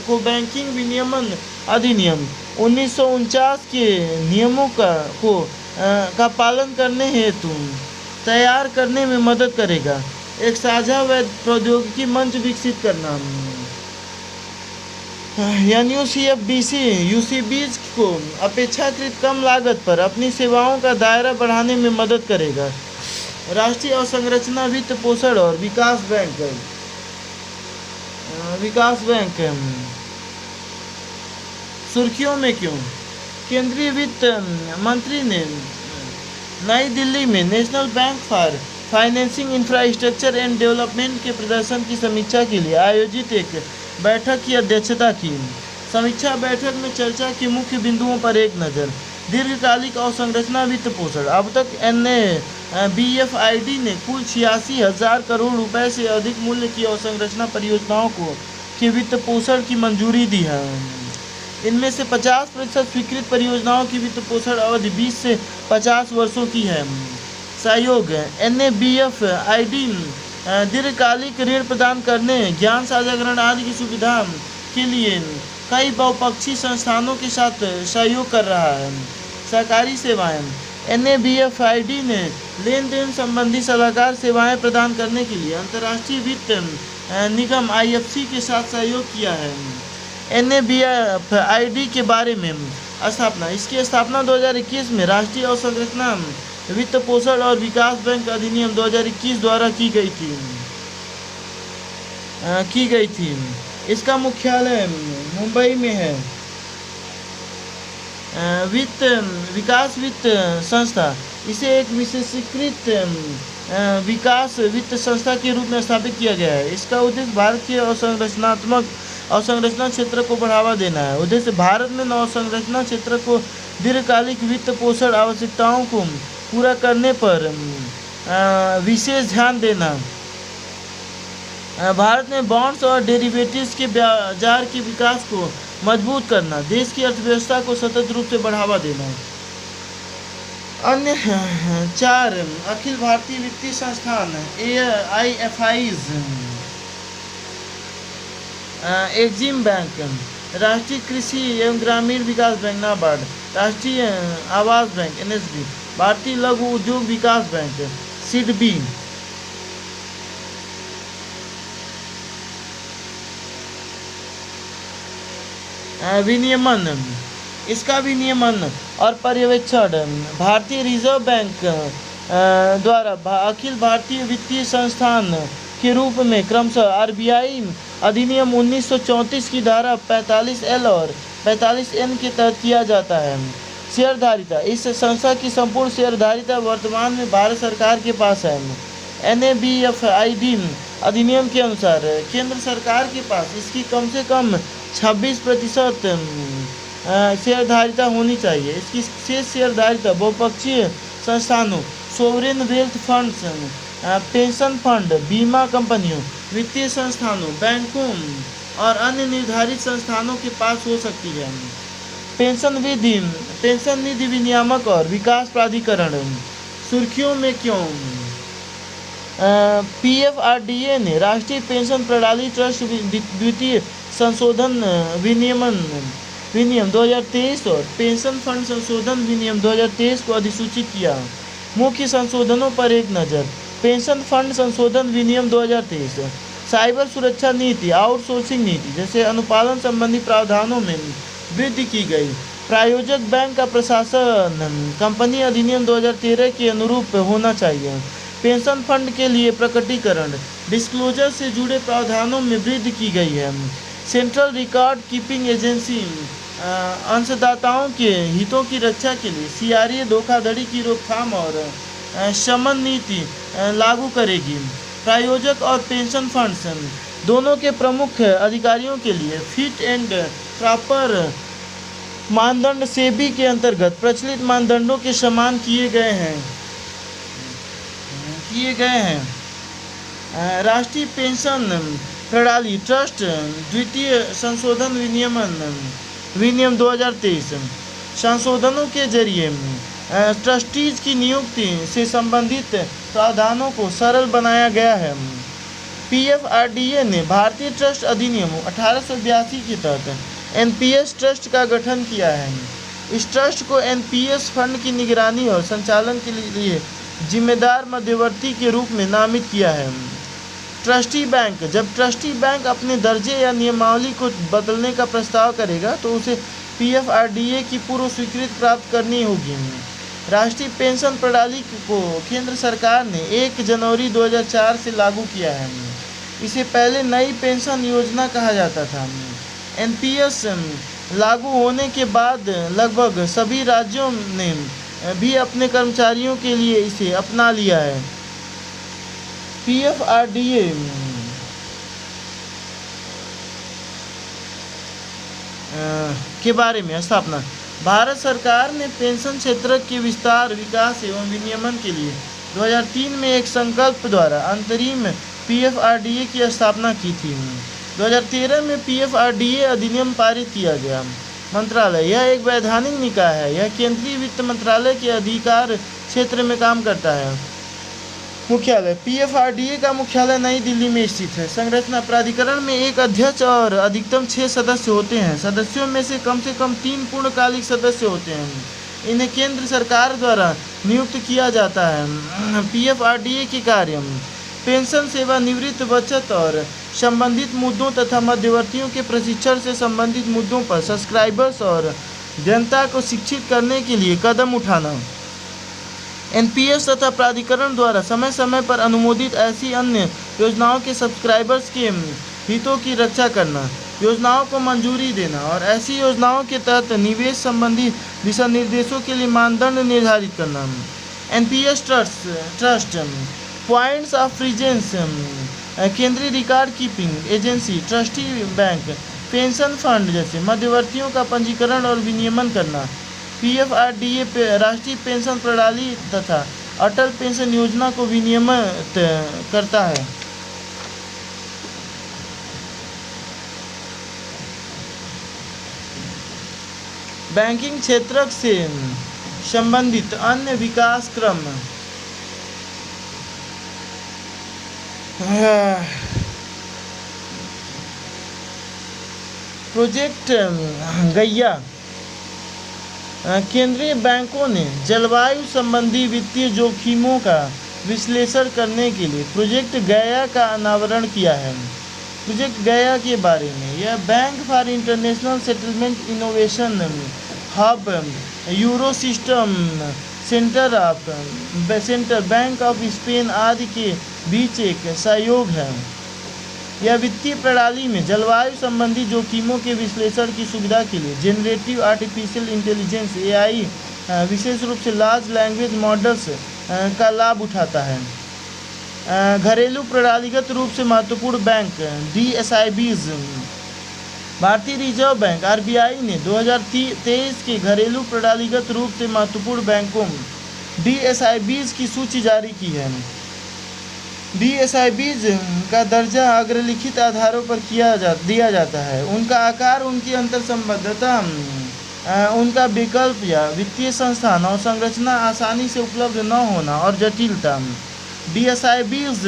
को बैंकिंग विनियमन अधिनियम 1949 के नियमों का पालन करने हेतु तैयार करने में मदद करेगा। एक साझा वैध प्रौद्योगिकी मंच विकसित करना। NUCFDC UCBs को अपेक्षाकृत कम लागत पर अपनी सेवाओं का दायरा बढ़ाने में मदद करेगा। राष्ट्रीय अवसंरचना वित्त पोषण और विकास बैंक सुर्खियों में क्यों? केंद्रीय वित्त मंत्री ने नई दिल्ली में national bank for financing infrastructure and development के प्रदर्शन की समीक्षा के लिए आयोजित एक बैठक की अध्यक्षता की। समीक्षा बैठक में चर्चा के मुख्य बिंदुओं पर एक नज़र। दीर्घकालिक अवसंरचना वित्त पोषण। अब तक NABFID ने कुल 86,000 करोड़ रुपए से अधिक मूल्य की अवसंरचना परियोजनाओं के वित्त पोषण की मंजूरी दी है। इनमें से 50% स्वीकृत परियोजनाओं की वित्त पोषण अवधि 20 से 50 वर्षों की है। सहयोग। NABFID दीर्घकालिक ऋण प्रदान करने, ज्ञान साझाकरण आदि की सुविधा के लिए कई बहुपक्षीय संस्थानों के साथ सहयोग कर रहा है। सहकारी सेवाएं। NABFID ने लेन देन संबंधी सलाहकार सेवाएं प्रदान करने के लिए अंतर्राष्ट्रीय वित्त निगम IFC के साथ सहयोग किया है। NABFID के बारे में स्थापना। इसकी स्थापना 2021 में राष्ट्रीय अवसंरचना वित्त पोषण और विकास बैंक अधिनियम 2021 द्वारा की गई थी। इसका मुख्यालय मुंबई में है। विकास वित्त संस्था। इसे एक विशेषीकृत विकास वित्त संस्था के रूप में स्थापित किया गया है। इसका उद्देश्य भारत के अवसंरचना क्षेत्र को बढ़ावा देना है। उद्देश्य भारत में अवसंरचना क्षेत्र को दीर्घकालिक वित्त पोषण आवश्यकताओं को पूरा करने पर विशेष ध्यान देना। भारत में बॉन्ड्स और डेरिवेटिव्स के बाजार के विकास को मजबूत करना। देश की अर्थव्यवस्था को सतत रूप से बढ़ावा देना। अन्य 4 अखिल भारतीय वित्तीय संस्थान AIFIs। एक्जिम बैंक, राष्ट्रीय कृषि एवं ग्रामीण विकास बैंक नाबार्ड, राष्ट्रीय आवास बैंक NSB, भारतीय लघु उद्योग विकास बैंक SIDBI। विनियमन। इसका विनियमन और पर्यवेक्षण भारतीय रिजर्व बैंक द्वारा अखिल भारतीय वित्तीय संस्थान के रूप में क्रमशः RBI अधिनियम 1934 की धारा 45L और 45N के तहत किया जाता है। शेयरधारिता। इस संस्था की संपूर्ण शेयरधारिता वर्तमान में भारत सरकार के पास है। NABFID अधिनियम के अनुसार केंद्र सरकार के पास इसकी कम से कम 26% शेयरधारिता होनी चाहिए। इसकी शेष शेयरधारिता बहुपक्षीय संस्थानों, sovereign wealth funds, pension fund, बीमा कंपनियों, वित्तीय संस्थानों, बैंकों और अन्य निर्धारित संस्थानों के पास हो सकती है। पेंशन निधि विनियामक और विकास प्राधिकरण। सुर्खियों में क्यों? PFRDA ने राष्ट्रीय पेंशन प्रणाली ट्रस्ट द्वितीय संशोधन विनियम 2023 और पेंशन फंड संशोधन विनियम 2023 को अधिसूचित किया। मुख्य संशोधनों पर एक नज़र। पेंशन फंड संशोधन विनियम 2023। साइबर सुरक्षा नीति, आउटसोर्सिंग नीति जैसे अनुपालन संबंधी प्रावधानों में वृद्धि की गई। प्रायोजक बैंक का प्रशासन कंपनी अधिनियम 2013 के अनुरूप होना चाहिए। पेंशन फंड के लिए प्रकटीकरण, डिस्क्लोजर से जुड़े प्रावधानों में वृद्धि की गई है। सेंट्रल रिकॉर्ड कीपिंग एजेंसी अंशदाताओं के हितों की रक्षा के लिए CRA धोखाधड़ी की रोकथाम और शमन नीति लागू करेगी। प्रायोजक और पेंशन फंड्स दोनों के प्रमुख अधिकारियों के लिए फिट एंड प्रॉपर मानदंड सेबी के अंतर्गत प्रचलित मानदंडों के समान किए गए हैं। राष्ट्रीय पेंशन प्रणाली ट्रस्ट द्वितीय संशोधन विनियम 2023। संशोधनों के जरिए ट्रस्टीज की नियुक्ति से संबंधित प्रावधानों को सरल बनाया गया है। PFRDA ने भारतीय ट्रस्ट अधिनियम 1882 के तहत NPS ट्रस्ट का गठन किया है। इस ट्रस्ट को NPS फंड की निगरानी और संचालन के लिए जिम्मेदार मध्यवर्ती के रूप में नामित किया है। ट्रस्टी बैंक, जब ट्रस्टी बैंक अपने दर्जे या नियमावली को बदलने का प्रस्ताव करेगा तो उसे PFRDA की पूर्व स्वीकृति प्राप्त करनी होगी। राष्ट्रीय पेंशन प्रणाली को केंद्र सरकार ने 1 जनवरी 2004 से लागू किया है। इसे पहले नई पेंशन योजना कहा जाता था। NPS लागू होने के बाद लगभग सभी राज्यों ने भी अपने कर्मचारियों के लिए इसे अपना लिया है। PFRDA के बारे में स्थापना। भारत सरकार ने पेंशन क्षेत्र के विस्तार, विकास एवं विनियमन के लिए 2003 में एक संकल्प द्वारा अंतरिम PFRDA की स्थापना की थी। 2013 में PFRDA अधिनियम पारित किया गया। मंत्रालय, यह एक वैधानिक निकाय है। यह केंद्रीय वित्त मंत्रालय के अधिकार क्षेत्र में काम करता है। मुख्यालय, PFRDA का मुख्यालय नई दिल्ली में स्थित है। संरचना, प्राधिकरण में एक अध्यक्ष और अधिकतम 6 सदस्य होते हैं। सदस्यों में से कम 3 पूर्णकालिक सदस्य होते हैं। इन्हें केंद्र सरकार द्वारा नियुक्त किया जाता है। PFRDA के कार्य: पेंशन सेवा, निवृत्त बचत और संबंधित मुद्दों तथा मध्यवर्तियों के प्रशिक्षण से संबंधित मुद्दों पर सब्सक्राइबर्स और जनता को शिक्षित करने के लिए कदम उठाना। NPS तथा प्राधिकरण द्वारा समय समय पर अनुमोदित ऐसी अन्य योजनाओं के सब्सक्राइबर्स के हितों की रक्षा करना, योजनाओं को मंजूरी देना और ऐसी योजनाओं के तहत निवेश संबंधी दिशा निर्देशों के लिए मानदंड निर्धारित करना। NPS trust points of presence, केंद्रीय record keeping agency, trustee bank, pension fund जैसे मध्यवर्तियों का पंजीकरण और विनियमन करना। PFRDA राष्ट्रीय पेंशन प्रणाली तथा अटल पेंशन योजना को विनियमित करता है। बैंकिंग क्षेत्र से संबंधित अन्य विकास क्रम: प्रोजेक्ट गैया, केंद्रीय बैंकों ने जलवायु संबंधी वित्तीय जोखिमों का विश्लेषण करने के लिए प्रोजेक्ट गैया का अनावरण किया है। प्रोजेक्ट गैया के बारे में: यह bank for international settlement innovation hub, euro system centre bank of Spain आदि के बीच एक सहयोग है। यह वित्तीय प्रणाली में जलवायु संबंधी जोखिमों के विश्लेषण की सुविधा के लिए जेनरेटिव आर्टिफिशियल इंटेलिजेंस AI विशेष रूप से लार्ज लैंग्वेज मॉडल्स का लाभ उठाता है। घरेलू प्रणालीगत रूप से महत्वपूर्ण बैंक DSIBs, भारतीय रिजर्व बैंक RBI ने 2023 के घरेलू प्रणालीगत रूप से महत्वपूर्ण बैंकों DSIBs की सूची जारी की है। DSIBs का दर्जा अग्रलिखित आधारों पर दिया जाता है। उनका आकार, उनकी अंतर्संबद्धता, उनका विकल्प या वित्तीय संस्थान और संरचना, आसानी से उपलब्ध न होना और जटिलता। DSIBs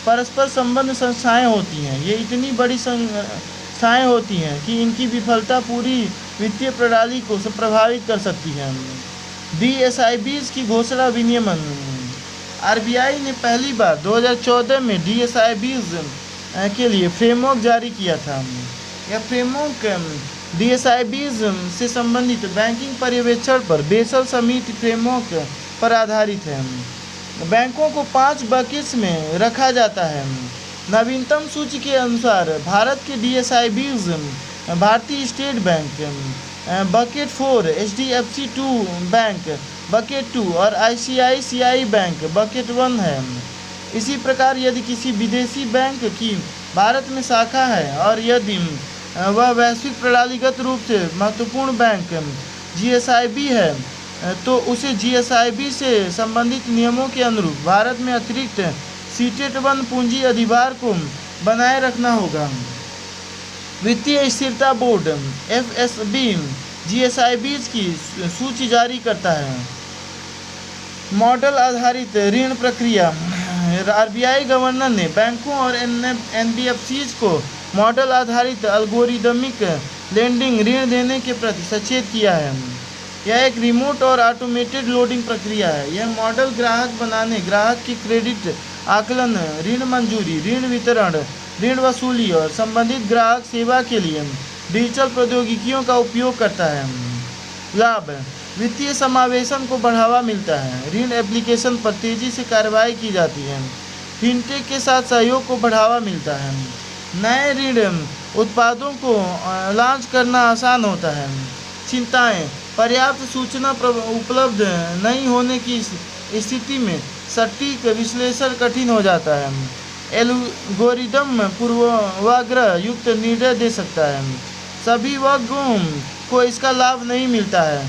परस्पर संबंध संस्थाएं होती हैं। ये इतनी बड़ी संस्थाएं होती हैं कि इनकी विफलता पूरी वित्तीय प्रणाली को प्रभावित कर सकती है। DSIBs की घोषणा विनियमन। RBI ने पहली बार 2014 में DSIBs के लिए फ्रेमवर्क जारी किया था। यह फ्रेमवर्क DSIBs से संबंधित बैंकिंग पर्यवेक्षण पर बेसल समिति फ्रेमवर्क पर आधारित है। बैंकों को 5 बकेट्स में रखा जाता है। नवीनतम सूची के अनुसार भारत के DSIBs भारतीय state bank bucket 4, HDFC 2 bank bucket 2 और ICICI बैंक बकेट 1 है। इसी प्रकार यदि किसी विदेशी बैंक की भारत में शाखा है और यदि वह वैश्विक प्रणालीगत रूप से महत्वपूर्ण बैंक GSIB है तो उसे GSIB से संबंधित नियमों के अनुरूप भारत में अतिरिक्त सीटेट 1 पूंजी अधिभार को बनाए रखना होगा। वित्तीय स्थिरता बोर्ड FSB GSIBs की सूची जारी करता है। मॉडल आधारित ऋण प्रक्रिया। RBI गवर्नर ने बैंकों और NBFCs को मॉडल आधारित एल्गोरिदमिक लेंडिंग ऋण देने के प्रति सचेत किया है। यह एक रिमोट और ऑटोमेटेड लोडिंग प्रक्रिया है। यह मॉडल ग्राहक बनाने, ग्राहक की क्रेडिट आकलन, ऋण मंजूरी, ऋण वितरण, ऋण वसूली और संबंधित ग्राहक सेवा के लिए डिजिटल प्रौद्योगिकियों का उपयोग करता है। लाभ: वित्तीय समावेशन को बढ़ावा मिलता है। ऋण एप्लीकेशन पर तेजी से कार्रवाई की जाती है। फिनटेक के साथ सहयोग को बढ़ावा मिलता है। नए ऋण उत्पादों को लॉन्च करना आसान होता है। चिंताएं: पर्याप्त सूचना उपलब्ध नहीं होने की स्थिति में सटीक विश्लेषण कठिन हो जाता है। एल्गोरिदम पूर्वाग्रह युक्त निर्णय दे सकता है। सभी वर्गों को इसका लाभ नहीं मिलता है।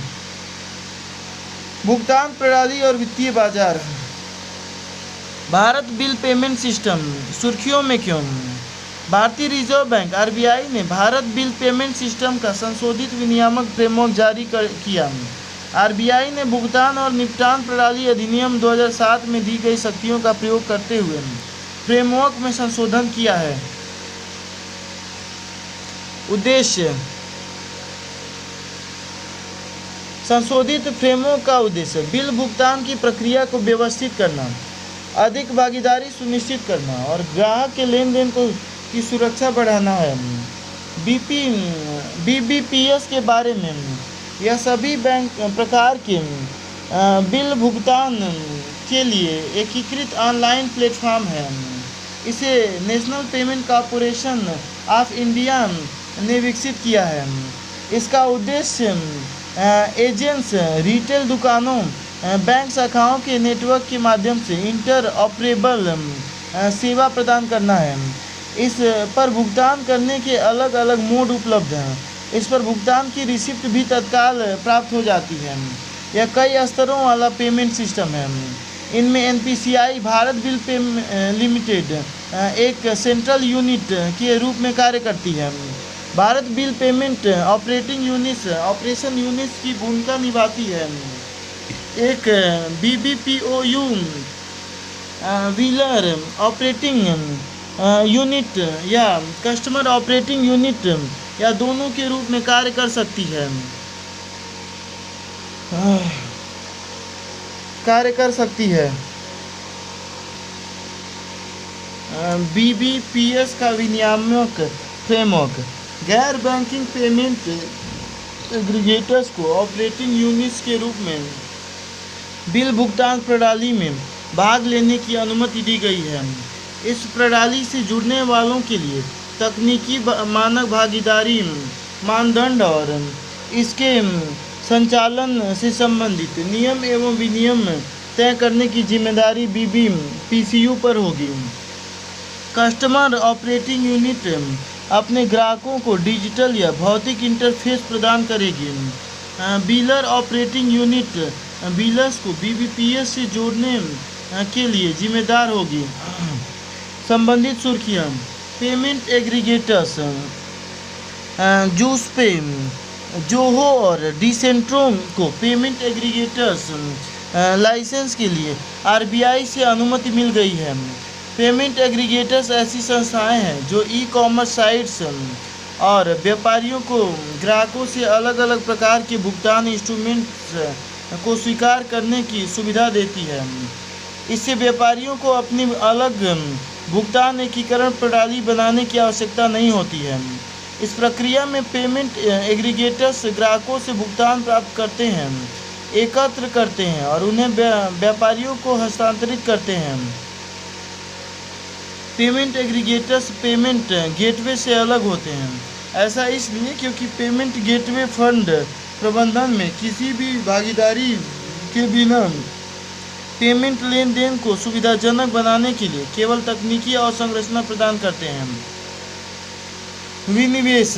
भुगतान प्रणाली और वित्तीय बाजार। भारत बिल पेमेंट सिस्टम सुर्खियों में क्यों? भारतीय रिजर्व बैंक RBI ने भारत बिल पेमेंट सिस्टम का संशोधित विनियामक फ्रेमवर्क जारी किया। RBI ने भुगतान और निपटान प्रणाली अधिनियम 2007 में दी गई शक्तियों का प्रयोग करते हुए फ्रेमवर्क में संशोधन किया है। उद्देश्य: संशोधित फ्रेमवर्क का उद्देश्य बिल भुगतान की प्रक्रिया को व्यवस्थित करना, अधिक भागीदारी सुनिश्चित करना और ग्राहक के लेन देन की सुरक्षा बढ़ाना है। BBPS के बारे में: यह सभी बैंक प्रकार के बिल भुगतान के लिए एकीकृत ऑनलाइन प्लेटफॉर्म है। इसे national payment corporation of India ने विकसित किया है। इसका उद्देश्य एजेंट्स, रिटेल दुकानों, बैंक शाखाओं के नेटवर्क के माध्यम से इंटरऑपरेबल सेवा प्रदान करना है। इस पर भुगतान करने के अलग अलग मोड उपलब्ध हैं। इस पर भुगतान की रिसिप्ट भी तत्काल प्राप्त हो जाती है। यह कई स्तरों वाला पेमेंट सिस्टम है। इनमें NPCI भारत बिल लिमिटेड एक सेंट्रल यूनिट के रूप में कार्य करती है। Bharat bill payment operating operation units की भूमिका निभाती है। एक BBPOU व्हीलर ऑपरेटिंग यूनिट या कस्टमर ऑपरेटिंग यूनिट या दोनों के रूप में कार्य कर सकती है। BBPS का विनियामक फ्रेमवर्क गैर बैंकिंग पेमेंट एग्रीगेटर्स को ऑपरेटिंग यूनिट्स के रूप में बिल भुगतान प्रणाली में भाग लेने की अनुमति दी गई है। इस प्रणाली से जुड़ने वालों के लिए तकनीकी मानक भागीदारी मानदंड और इसके संचालन से संबंधित नियम एवं विनियम तय करने की जिम्मेदारी BBPCU पर होगी। कस्टमर ऑपरेटिंग यूनिट अपने ग्राहकों को डिजिटल या भौतिक इंटरफेस प्रदान करेगी। बिलर ऑपरेटिंग यूनिट बिलर्स को BBPS से जोड़ने के लिए जिम्मेदार होगी। संबंधित सुर्खियाँ: पेमेंट एग्रीगेटर्स जूसपे, जोहो और डिसेंट्रो को पेमेंट एग्रीगेटर्स लाइसेंस के लिए RBI से अनुमति मिल गई है। पेमेंट एग्रीगेटर्स ऐसी संस्थाएं हैं जो ई-कॉमर्स साइट्स और व्यापारियों को ग्राहकों से अलग अलग प्रकार के भुगतान इंस्ट्रूमेंट्स को स्वीकार करने की सुविधा देती है। इससे व्यापारियों को अपनी अलग भुगतान एकीकरण प्रणाली बनाने की आवश्यकता नहीं होती है। इस प्रक्रिया में पेमेंट एग्रीगेटर्स ग्राहकों से भुगतान प्राप्त करते हैं, एकत्र करते हैं और उन्हें व्यापारियों को हस्तांतरित करते हैं। पेमेंट एग्रीगेटर्स पेमेंट गेटवे से अलग होते हैं। ऐसा इसलिए क्योंकि पेमेंट गेटवे फंड प्रबंधन में किसी भी भागीदारी के बिना पेमेंट लेन देन को सुविधाजनक बनाने के लिए केवल तकनीकी और संरचना प्रदान करते हैं। विनिवेश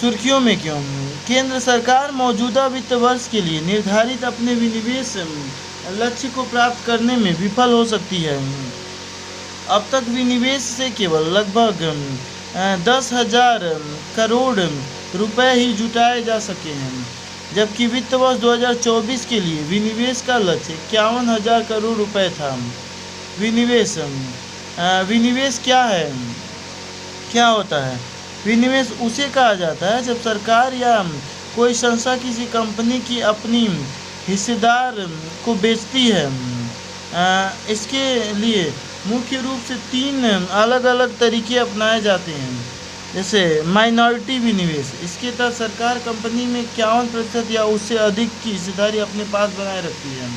सुर्खियों में क्यों? केंद्र सरकार मौजूदा वित्त वर्ष के लिए निर्धारित अपने विनिवेश लक्ष्य को प्राप्त करने में विफल हो सकती है। अब तक विनिवेश से केवल लगभग 10,000 करोड़ रुपए ही जुटाए जा सके हैं, जबकि वित्त वर्ष 2024 के लिए विनिवेश का लक्ष्य 51,000 करोड़ रुपए था। विनिवेश क्या है, क्या होता है? विनिवेश उसे कहा जाता है जब सरकार या कोई संस्था किसी कंपनी की अपनी हिस्सेदार को बेचती है। इसके लिए मुख्य रूप से 3 अलग अलग तरीके अपनाए जाते हैं। जैसे माइनॉरिटी विनिवेश, इसके तहत सरकार कंपनी में 51% या उससे अधिक की हिस्सेदारी अपने पास बनाए रखती है।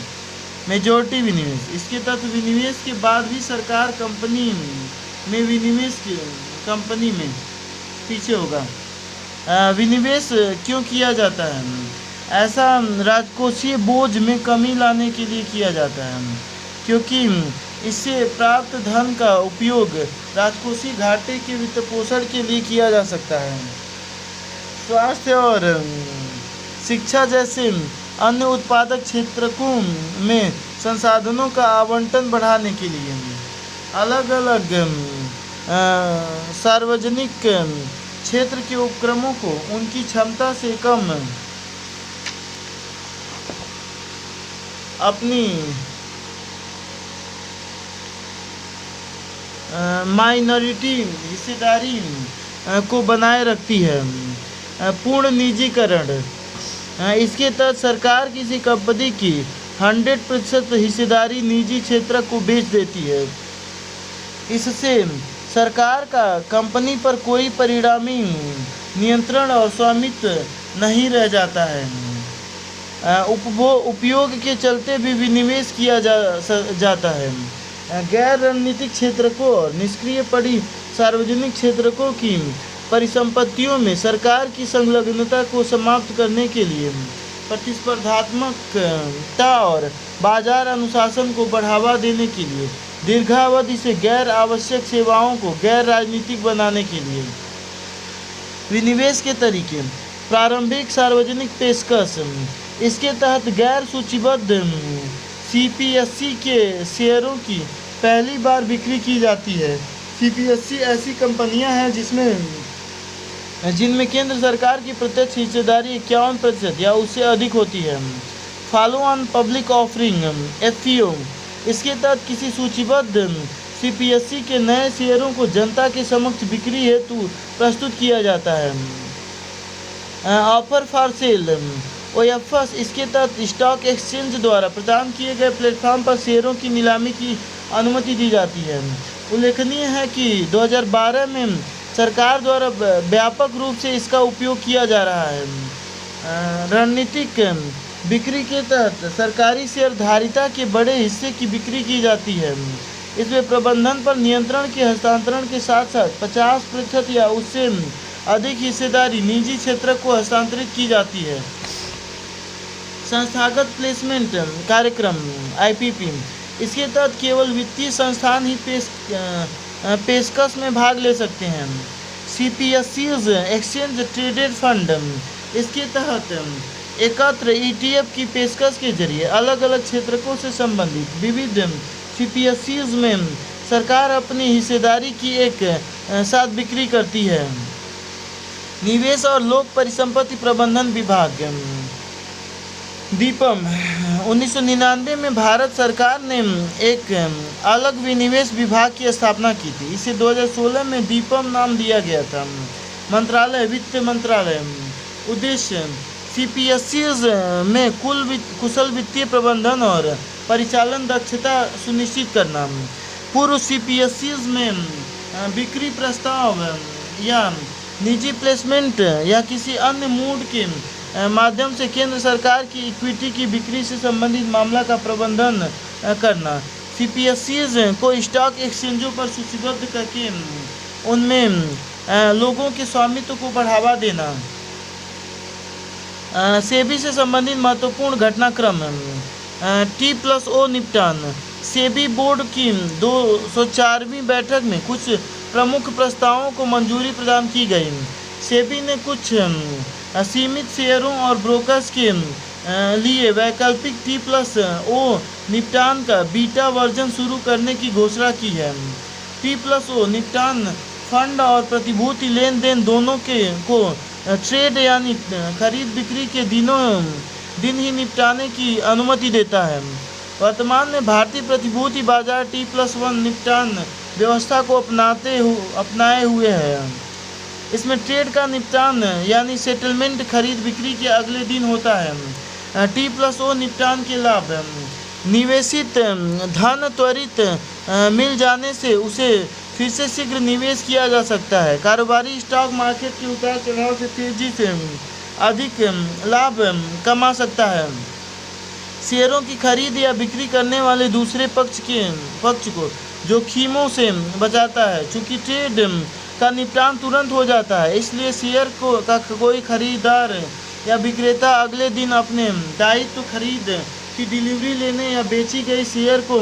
मेजॉरिटी विनिवेश, इसके तहत विनिवेश के बाद भी सरकार कंपनी में पीछे होगा। विनिवेश क्यों किया जाता है? ऐसा राजकोषीय बोझ में कमी लाने के लिए किया जाता है, क्योंकि इससे प्राप्त धन का उपयोग राजकोषीय घाटे के वित्तपोषण के लिए किया जा सकता है। स्वास्थ्य और शिक्षा जैसे अन्य उत्पादक क्षेत्रों में संसाधनों का आवंटन बढ़ाने के लिए अलग अलग सार्वजनिक क्षेत्र के उपक्रमों को उनकी क्षमता से कम अपनी माइनॉरिटी हिस्सेदारी को बनाए रखती है। पूर्ण निजीकरण, इसके तहत सरकार किसी कंपनी की 100% हिस्सेदारी निजी क्षेत्र को बेच देती है। इससे सरकार का कंपनी पर कोई परिणामी नियंत्रण और स्वामित्व नहीं रह जाता है। उपयोग के चलते भी विनिवेश किया जाता है। गैर रणनीतिक क्षेत्रकों और निष्क्रिय पड़ी सार्वजनिक क्षेत्रकों की परिसंपत्तियों में सरकार की संलग्नता को समाप्त करने के लिए प्रतिस्पर्धात्मकता और बाजार अनुशासन को बढ़ावा देने के लिए दीर्घावधि से गैर आवश्यक सेवाओं को गैर राजनीतिक बनाने के लिए विनिवेश के तरीके। प्रारंभिक सार्वजनिक पेशकश, इसके तहत गैर सूचीबद्ध सीपीएससी के शेयरों की पहली बार बिक्री की जाती है। सीपीएससी ऐसी कंपनियां हैं जिनमें केंद्र सरकार की प्रत्यक्ष हिस्सेदारी 51% या उससे अधिक होती है। Follow on public offering FPO, इसके तहत किसी सूचीबद्ध सीपीएससी के नए शेयरों को जनता के समक्ष बिक्री हेतु प्रस्तुत किया जाता है। ऑफर फॉर सेल ओएफएस, इसके तहत स्टॉक एक्सचेंज द्वारा प्रदान किए गए प्लेटफॉर्म पर शेयरों की नीलामी की अनुमति दी जाती है। उल्लेखनीय है कि 2012 में सरकार द्वारा व्यापक रूप से इसका उपयोग किया जा रहा है। रणनीतिक बिक्री के तहत सरकारी शेयरधारिता के बड़े हिस्से की बिक्री की जाती है। इसमें प्रबंधन पर नियंत्रण के हस्तांतरण के साथ साथ 50% या उससे अधिक हिस्सेदारी निजी क्षेत्र को हस्तांतरित की जाती है। संस्थागत प्लेसमेंट कार्यक्रम आईपीपी, इसके तहत केवल वित्तीय संस्थान ही पेशकश में भाग ले सकते हैं। सीपीएससीज एक्सचेंज ट्रेडेड फंड, इसके तहत एकत्र ईटीएफ की पेशकश के जरिए अलग अलग क्षेत्रों से संबंधित विविध सीपीएससीज में सरकार अपनी हिस्सेदारी की एक साथ बिक्री करती है। निवेश और लोक परिसंपत्ति प्रबंधन विभाग दीपम, 1999 में भारत सरकार ने एक अलग विनिवेश विभाग की स्थापना की थी। इसे 2016 में दीपम नाम दिया गया था। मंत्रालय वित्त मंत्रालय, उद्देश्य CPSEs में कुशल वित्तीय प्रबंधन और परिचालन दक्षता सुनिश्चित करना। पूर्व CPSEs में बिक्री प्रस्ताव या निजी प्लेसमेंट या किसी अन्य मूड के माध्यम से केंद्र सरकार की इक्विटी की बिक्री से संबंधित मामला का प्रबंधन करना। CPSEs को स्टॉक एक्सचेंजों पर सूचीबद्ध करके उनमें लोगों के स्वामित्व को बढ़ावा देना। सेबी से संबंधित महत्वपूर्ण घटनाक्रम T+O निपटान। सेबी बोर्ड की 204वीं बैठक में कुछ प्रमुख प्रस्तावों को मंजूरी प्रदान की गई। सेबी ने कुछ असीमित शेयरों और ब्रोकर्स के लिए वैकल्पिक T+O निपटान का बीटा वर्जन शुरू करने की घोषणा की है। T+O निपटान फंड और प्रतिभूति लेन देन दोनों को ट्रेड यानी खरीद बिक्री के दिन ही निपटाने की अनुमति देता है। वर्तमान में भारतीय प्रतिभूति बाजार T+1 निपटान व्यवस्था को अपनाए हुए है। इसमें ट्रेड का निपटान यानी सेटलमेंट खरीद बिक्री के अगले दिन होता है। T+O निपटान के लाभ: निवेशित धन त्वरित मिल जाने से उसे फिर से शीघ्र निवेश किया जा सकता है। कारोबारी स्टॉक मार्केट के उतार चढ़ाव से तेजी से अधिक लाभ कमा सकता है। शेयरों की खरीद या बिक्री करने वाले दूसरे पक्ष को जोखिमों से बचाता है। चूँकि ट्रेड का निपटान तुरंत हो जाता है, इसलिए शेयर का कोई खरीदार या विक्रेता अगले दिन अपने दायित्व खरीद की डिलीवरी लेने या बेची गई शेयर को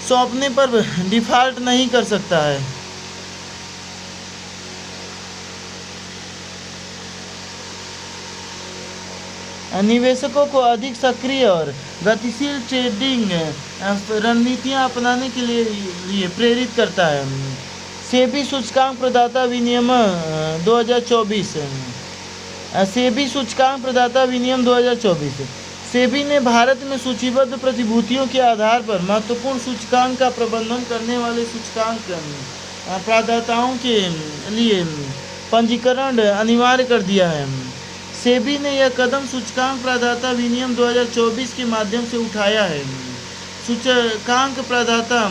सौंपने पर डिफ़ॉल्ट नहीं कर सकता है। निवेशकों को अधिक सक्रिय और गतिशील ट्रेडिंग रणनीतियां अपनाने के लिए प्रेरित करता है। सेबी सूचकांक प्रदाता विनियम 2024। सेबी सूचकांक प्रदाता विनियम 2024। सेबी ने भारत में सूचीबद्ध प्रतिभूतियों के आधार पर महत्वपूर्ण सूचकांक का प्रबंधन करने वाले सूचकांक प्रदाताओं के लिए पंजीकरण अनिवार्य कर दिया है। सेबी ने यह कदम सूचकांक प्रदाता विनियम 2024 के माध्यम से उठाया है। सूचकांक प्रदाता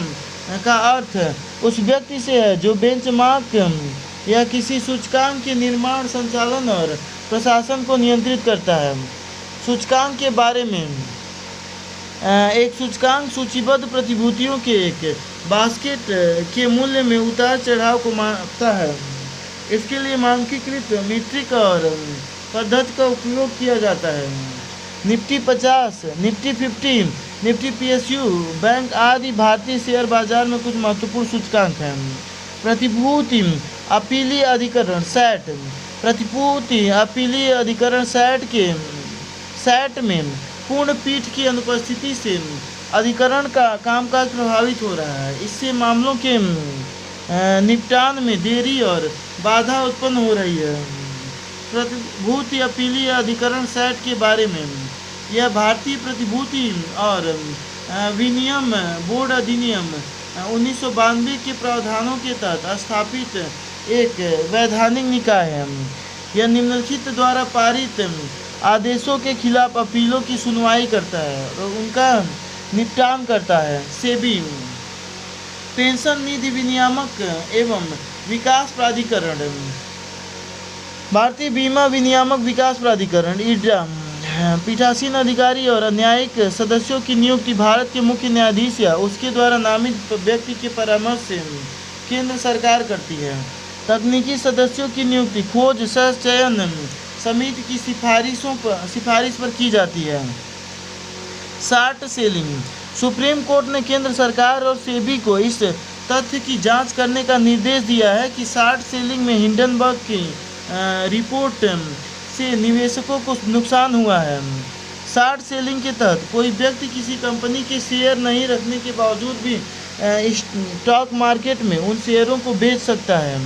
का अर्थ उस व्यक्ति से है जो बेंचमार्क या किसी सूचकांक के निर्माण, संचालन और प्रशासन को नियंत्रित करता है। सूचकांक के बारे में: एक सूचकांक सूचीबद्ध प्रतिभूतियों के एक बास्केट के मूल्य में उतार चढ़ाव को मापता है। इसके लिए मानकीकृत मीट्रिक और पद्धति का उपयोग किया जाता है। Nifty 50, Nifty 50, Nifty PSU bank आदि भारतीय शेयर बाजार में कुछ महत्वपूर्ण सूचकांक हैं। प्रतिभूति अपीलीय अधिकरण SAT। प्रतिभूति अपीलीय अधिकरण SAT में पूर्ण पीठ की अनुपस्थिति से अधिकरण का कामकाज प्रभावित हो रहा है। इससे मामलों के निपटान में देरी और बाधा उत्पन्न हो रही है। प्रतिभूति अपीलीय अधिकरण SAT के बारे में: यह भारतीय प्रतिभूति और विनियम बोर्ड अधिनियम 1992 के प्रावधानों के तहत स्थापित एक वैधानिक निकाय है। यह निम्नलिखित द्वारा पारित आदेशों के खिलाफ अपीलों की सुनवाई करता है और उनका निपटान करता है। सेबी पेंशन निधि विनियामक एवं विकास प्राधिकरण। भारतीय बीमा विनियामक विकास प्राधिकरण IRDA पीठासीन अधिकारी और न्यायिक सदस्यों की नियुक्ति भारत के मुख्य न्यायाधीश या उसके द्वारा नामित व्यक्ति के परामर्श से केंद्र सरकार करती है। तकनीकी सदस्यों की नियुक्ति खोज सह चयन समिति की सिफारिश पर की जाती है। शॉर्ट सेलिंग: सुप्रीम कोर्ट ने केंद्र सरकार और सेबी को इस तथ्य की जांच करने का निर्देश दिया है कि शॉर्ट सेलिंग में हिंडनबर्ग की रिपोर्ट से निवेशकों को नुकसान हुआ है। शॉर्ट सेलिंग के तहत कोई व्यक्ति किसी कंपनी के शेयर नहीं रखने के बावजूद भी स्टॉक मार्केट में उन शेयरों को बेच सकता है।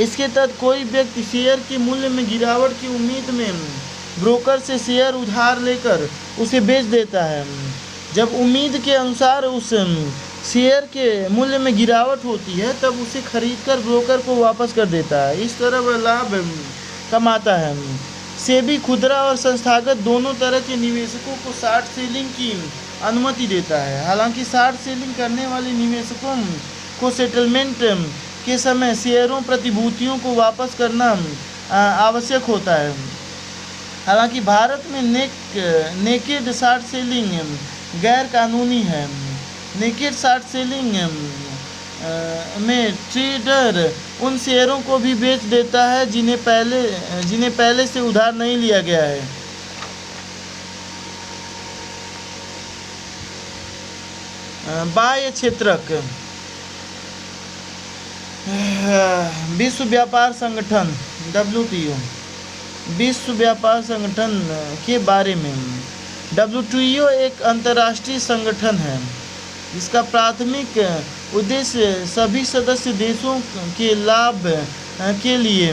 इसके तहत कोई व्यक्ति शेयर के मूल्य में गिरावट की उम्मीद में ब्रोकर से शेयर उधार लेकर उसे बेच देता है। जब उम्मीद के अनुसार उस शेयर के मूल्य में गिरावट होती है तब उसे खरीदकर ब्रोकर को वापस कर देता है। इस तरह वह लाभ कमाता है। सेबी खुदरा और संस्थागत दोनों तरह के निवेशकों को शॉर्ट सेलिंग की अनुमति देता है। हालांकि शॉर्ट सेलिंग करने वाले निवेशकों को सेटलमेंट के समय शेयरों प्रतिभूतियों को वापस करना आवश्यक होता है। हालांकि भारत में नेकेड शॉर्ट सेलिंग गैर कानूनी है। नेकेड शॉर्ट सेलिंग में ट्रेडर उन शेयरों को भी बेच देता है जिन्हें पहले से उधार नहीं लिया गया है। बाह्य क्षेत्रक विश्व व्यापार संगठन WTO विश्व व्यापार संगठन के बारे में। WTO एक अंतर्राष्ट्रीय संगठन है जिसका प्राथमिक उद्देश्य सभी सदस्य देशों के लाभ के लिए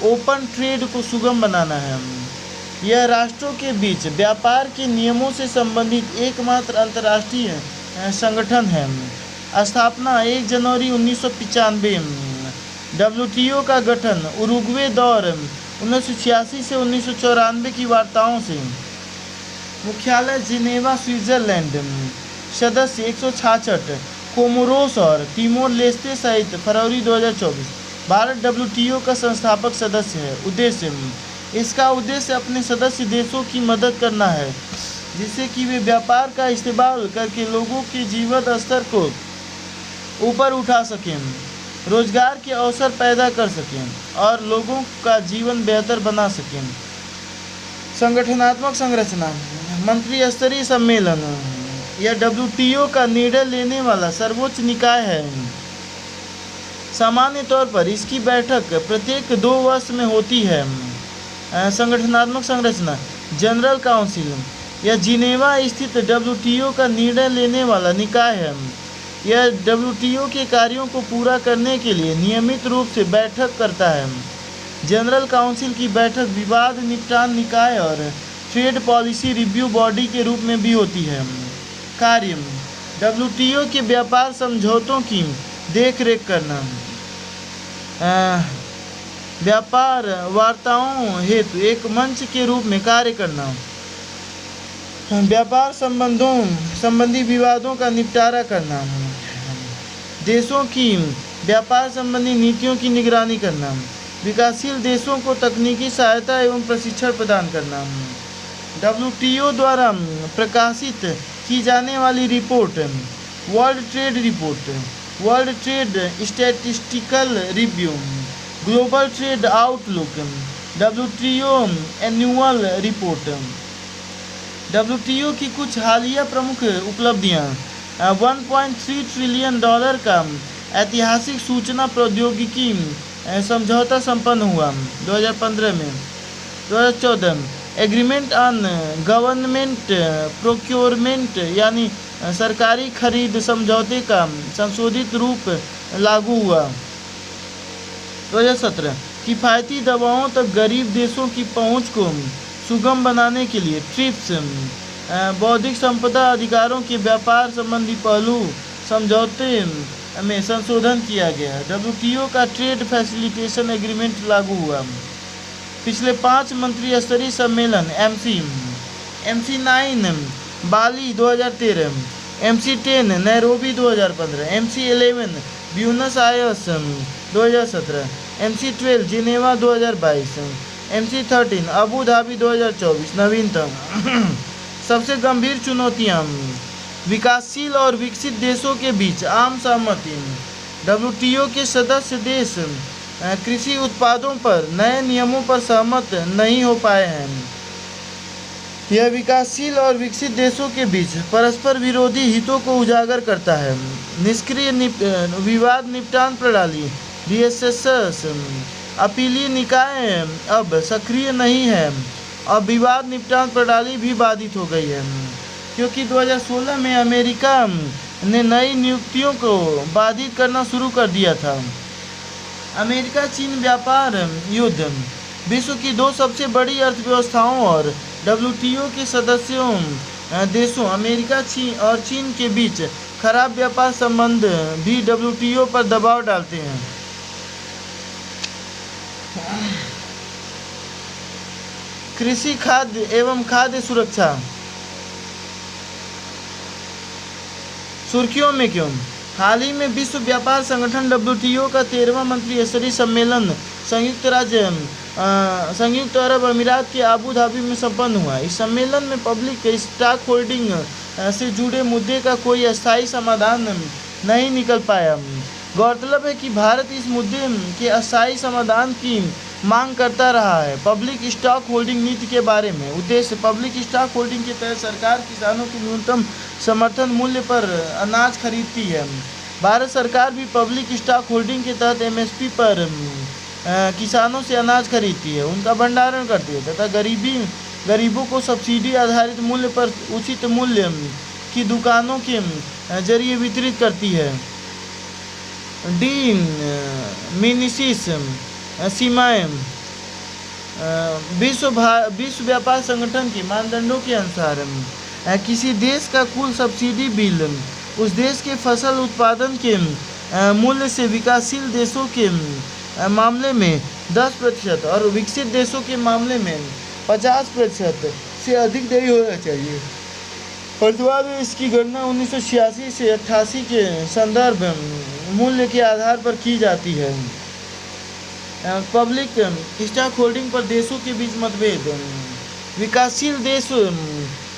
ओपन ट्रेड को सुगम बनाना है। यह राष्ट्रों के बीच व्यापार के नियमों से संबंधित एकमात्र अंतर्राष्ट्रीय संगठन है। स्थापना 1 जनवरी 1995। WTO का गठन उरुग्वे दौर 1986 से 1994 की वार्ताओं से। मुख्यालय जिनेवा स्विट्जरलैंड। सदस्य 166 कोमोरोस और तिमोर लेस्ते सहित फरवरी 2024। भारत WTO का संस्थापक सदस्य है। उद्देश्य इसका उद्देश्य अपने सदस्य देशों की मदद करना है जिससे कि वे व्यापार का इस्तेमाल करके लोगों के जीवन स्तर को ऊपर उठा सकें, रोजगार के अवसर पैदा कर सकें और लोगों का जीवन बेहतर बना सकें। संगठनात्मक संरचना। मंत्री स्तरीय सम्मेलन। यह WTO का निर्णय लेने वाला सर्वोच्च निकाय है। सामान्य तौर पर इसकी बैठक प्रत्येक 2 वर्ष में होती है। संगठनात्मक संरचना। General council. यह जिनेवा स्थित WTO का निर्णय लेने वाला निकाय है। यह WTO के कार्यों को पूरा करने के लिए नियमित रूप से बैठक करता है। जनरल काउंसिल की बैठक विवाद निपटान निकाय और ट्रेड पॉलिसी रिव्यू बॉडी के रूप में भी होती है। कार्य WTO के व्यापार समझौतों की देखरेख करना, व्यापार वार्ताओं हेतु एक मंच के रूप में कार्य करना, व्यापार संबंधी विवादों का निपटारा करना, देशों की व्यापार संबंधी नीतियों की निगरानी करना, विकासशील देशों को तकनीकी सहायता एवं प्रशिक्षण प्रदान करना। WTO द्वारा प्रकाशित की जाने वाली report. World trade report, world trade statistical review, global trade outlook, WTO annual report. WTO की कुछ हालिया प्रमुख उपलब्धियां। $1.3 ट्रिलियन का ऐतिहासिक सूचना प्रौद्योगिकी समझौता संपन्न हुआ 2015 में। 2014 एग्रीमेंट ऑन गवर्नमेंट प्रोक्योरमेंट यानी सरकारी खरीद समझौते का संशोधित रूप लागू हुआ। 2017 किफ़ायती दवाओं तक गरीब देशों की पहुंच को सुगम बनाने के लिए ट्रिप्स बौद्धिक संपदा अधिकारों के व्यापार संबंधी पहलू समझौते में संशोधन किया गया। WTO का ट्रेड फैसिलिटेशन एग्रीमेंट लागू हुआ। पिछले 5 मंत्री स्तरीय सम्मेलन MC9 बाली 2013, MC10 Nairobi 2015, MC11 Buenos Aires 2017, MC12 Geneva 2022, MC13 Abu Dhabi 2024 नवीनतम। सबसे गंभीर चुनौतियां। विकासशील और विकसित देशों के बीच आम सहमति। WTO के सदस्य देश कृषि उत्पादों पर नए नियमों पर सहमत नहीं हो पाए हैं। यह विकासशील और विकसित देशों के बीच परस्पर विरोधी हितों को उजागर करता है। निष्क्रिय विवाद निपटान प्रणाली DSS अपीलीय निकाय अब सक्रिय नहीं है और विवाद निपटान प्रणाली भी बाधित हो गई है क्योंकि 2016 में अमेरिका ने नई नियुक्तियों को बाधित करना शुरू कर दिया था। अमेरिका चीन व्यापार युद्ध। विश्व की 2 सबसे बड़ी अर्थव्यवस्थाओं और WTO के सदस्यों देशों अमेरिका और चीन के बीच खराब व्यापार संबंध भी WTO पर दबाव डालते हैं। कृषि, खाद्य एवं खाद्य सुरक्षा। सुर्खियों में क्यों? हाल ही में विश्व व्यापार संगठन WTO का 13वां मंत्री स्तरीय सम्मेलन संयुक्त अरब अमीरात के आबू धाबी में संपन्न हुआ। इस सम्मेलन में पब्लिक स्टॉक होल्डिंग से जुड़े मुद्दे का कोई अस्थायी समाधान नहीं निकल पाया। गौरतलब है कि भारत इस मुद्दे के अस्थायी समाधान की मांग करता रहा है। पब्लिक स्टॉक होल्डिंग नीति के बारे में उद्देश्य: पब्लिक स्टॉक होल्डिंग के तहत सरकार किसानों के न्यूनतम समर्थन मूल्य पर अनाज खरीदती है। भारत सरकार भी पब्लिक स्टॉक होल्डिंग के तहत MSP पर किसानों से अनाज खरीदती है, उनका भंडारण करती है तथा गरीबों को सब्सिडी आधारित मूल्य पर उचित मूल्य की दुकानों के जरिए वितरित करती है। डी मिनिसिस सीमाएं: विश्व व्यापार संगठन के मानदंडों के अनुसार किसी देश का कुल सब्सिडी बिल उस देश के फसल उत्पादन के मूल्य से विकासशील देशों के मामले में 10% और विकसित देशों के मामले में 50% से अधिक नहीं होना चाहिए। वर्तमान में इसकी गणना 1986 से 88 के संदर्भ मूल्य के आधार पर की जाती है। पब्लिक स्टॉक होल्डिंग पर देशों के बीच मतभेद: विकासशील देश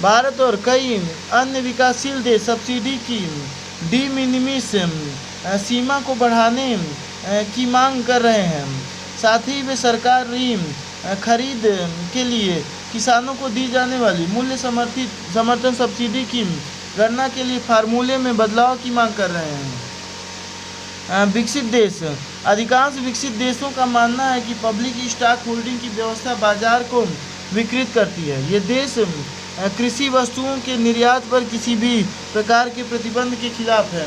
भारत और कई अन्य विकासशील देश सब्सिडी की डी मिनिमिस सीमा को बढ़ाने की मांग कर रहे हैं। साथ ही वे सरकारी खरीद के लिए किसानों को दी जाने वाली मूल्य समर्थन सब्सिडी की गणना के लिए फार्मूले में बदलाव की मांग कर रहे हैं। विकसित देश: अधिकांश विकसित देशों का मानना है कि पब्लिक स्टॉक होल्डिंग की व्यवस्था बाजार को विकृत करती है। ये देश कृषि वस्तुओं के निर्यात पर किसी भी प्रकार के प्रतिबंध के खिलाफ है।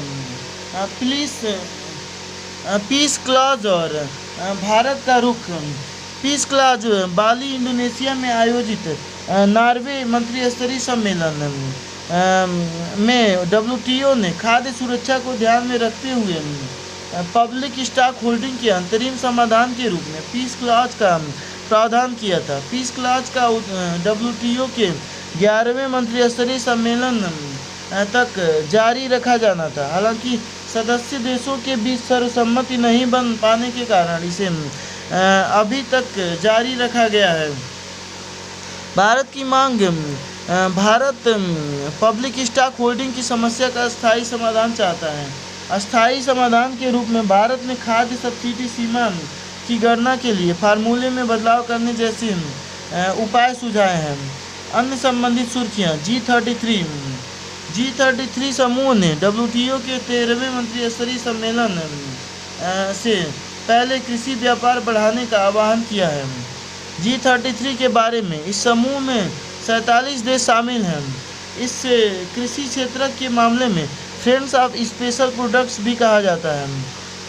पीस क्लॉज और भारत का रुख: पीस क्लॉज बाली इंडोनेशिया में आयोजित नॉर्वे मंत्री स्तरीय सम्मेलन में WTO ने खाद्य सुरक्षा को ध्यान में रखते हुए पब्लिक स्टॉक होल्डिंग के अंतरिम समाधान के रूप में पीस क्लॉज का प्रावधान किया था। पीस क्लॉज का WTO के 11वें मंत्री स्तरीय सम्मेलन तक जारी रखा जाना था। हालांकि सदस्य देशों के बीच सर्वसम्मति नहीं बन पाने के कारण इसे अभी तक जारी रखा गया है। भारत की मांग: भारत पब्लिक स्टॉक होल्डिंग की समस्या का अस्थायी समाधान चाहता है। अस्थायी समाधान के रूप में भारत ने खाद्य सब्सिडी सीमा की गणना के लिए फार्मूले में बदलाव करने जैसे उपाय सुझाए हैं। अन्य संबंधित सुर्खियां: G33 समूह ने WTO के 13वें मंत्री स्तरीय सम्मेलन से पहले कृषि व्यापार बढ़ाने का आह्वान किया है। G33 के बारे में: इस समूह में 47 देश शामिल हैं। इस कृषि क्षेत्र के मामले में फ्रेंड्स ऑफ स्पेशल प्रोडक्ट्स भी कहा जाता है।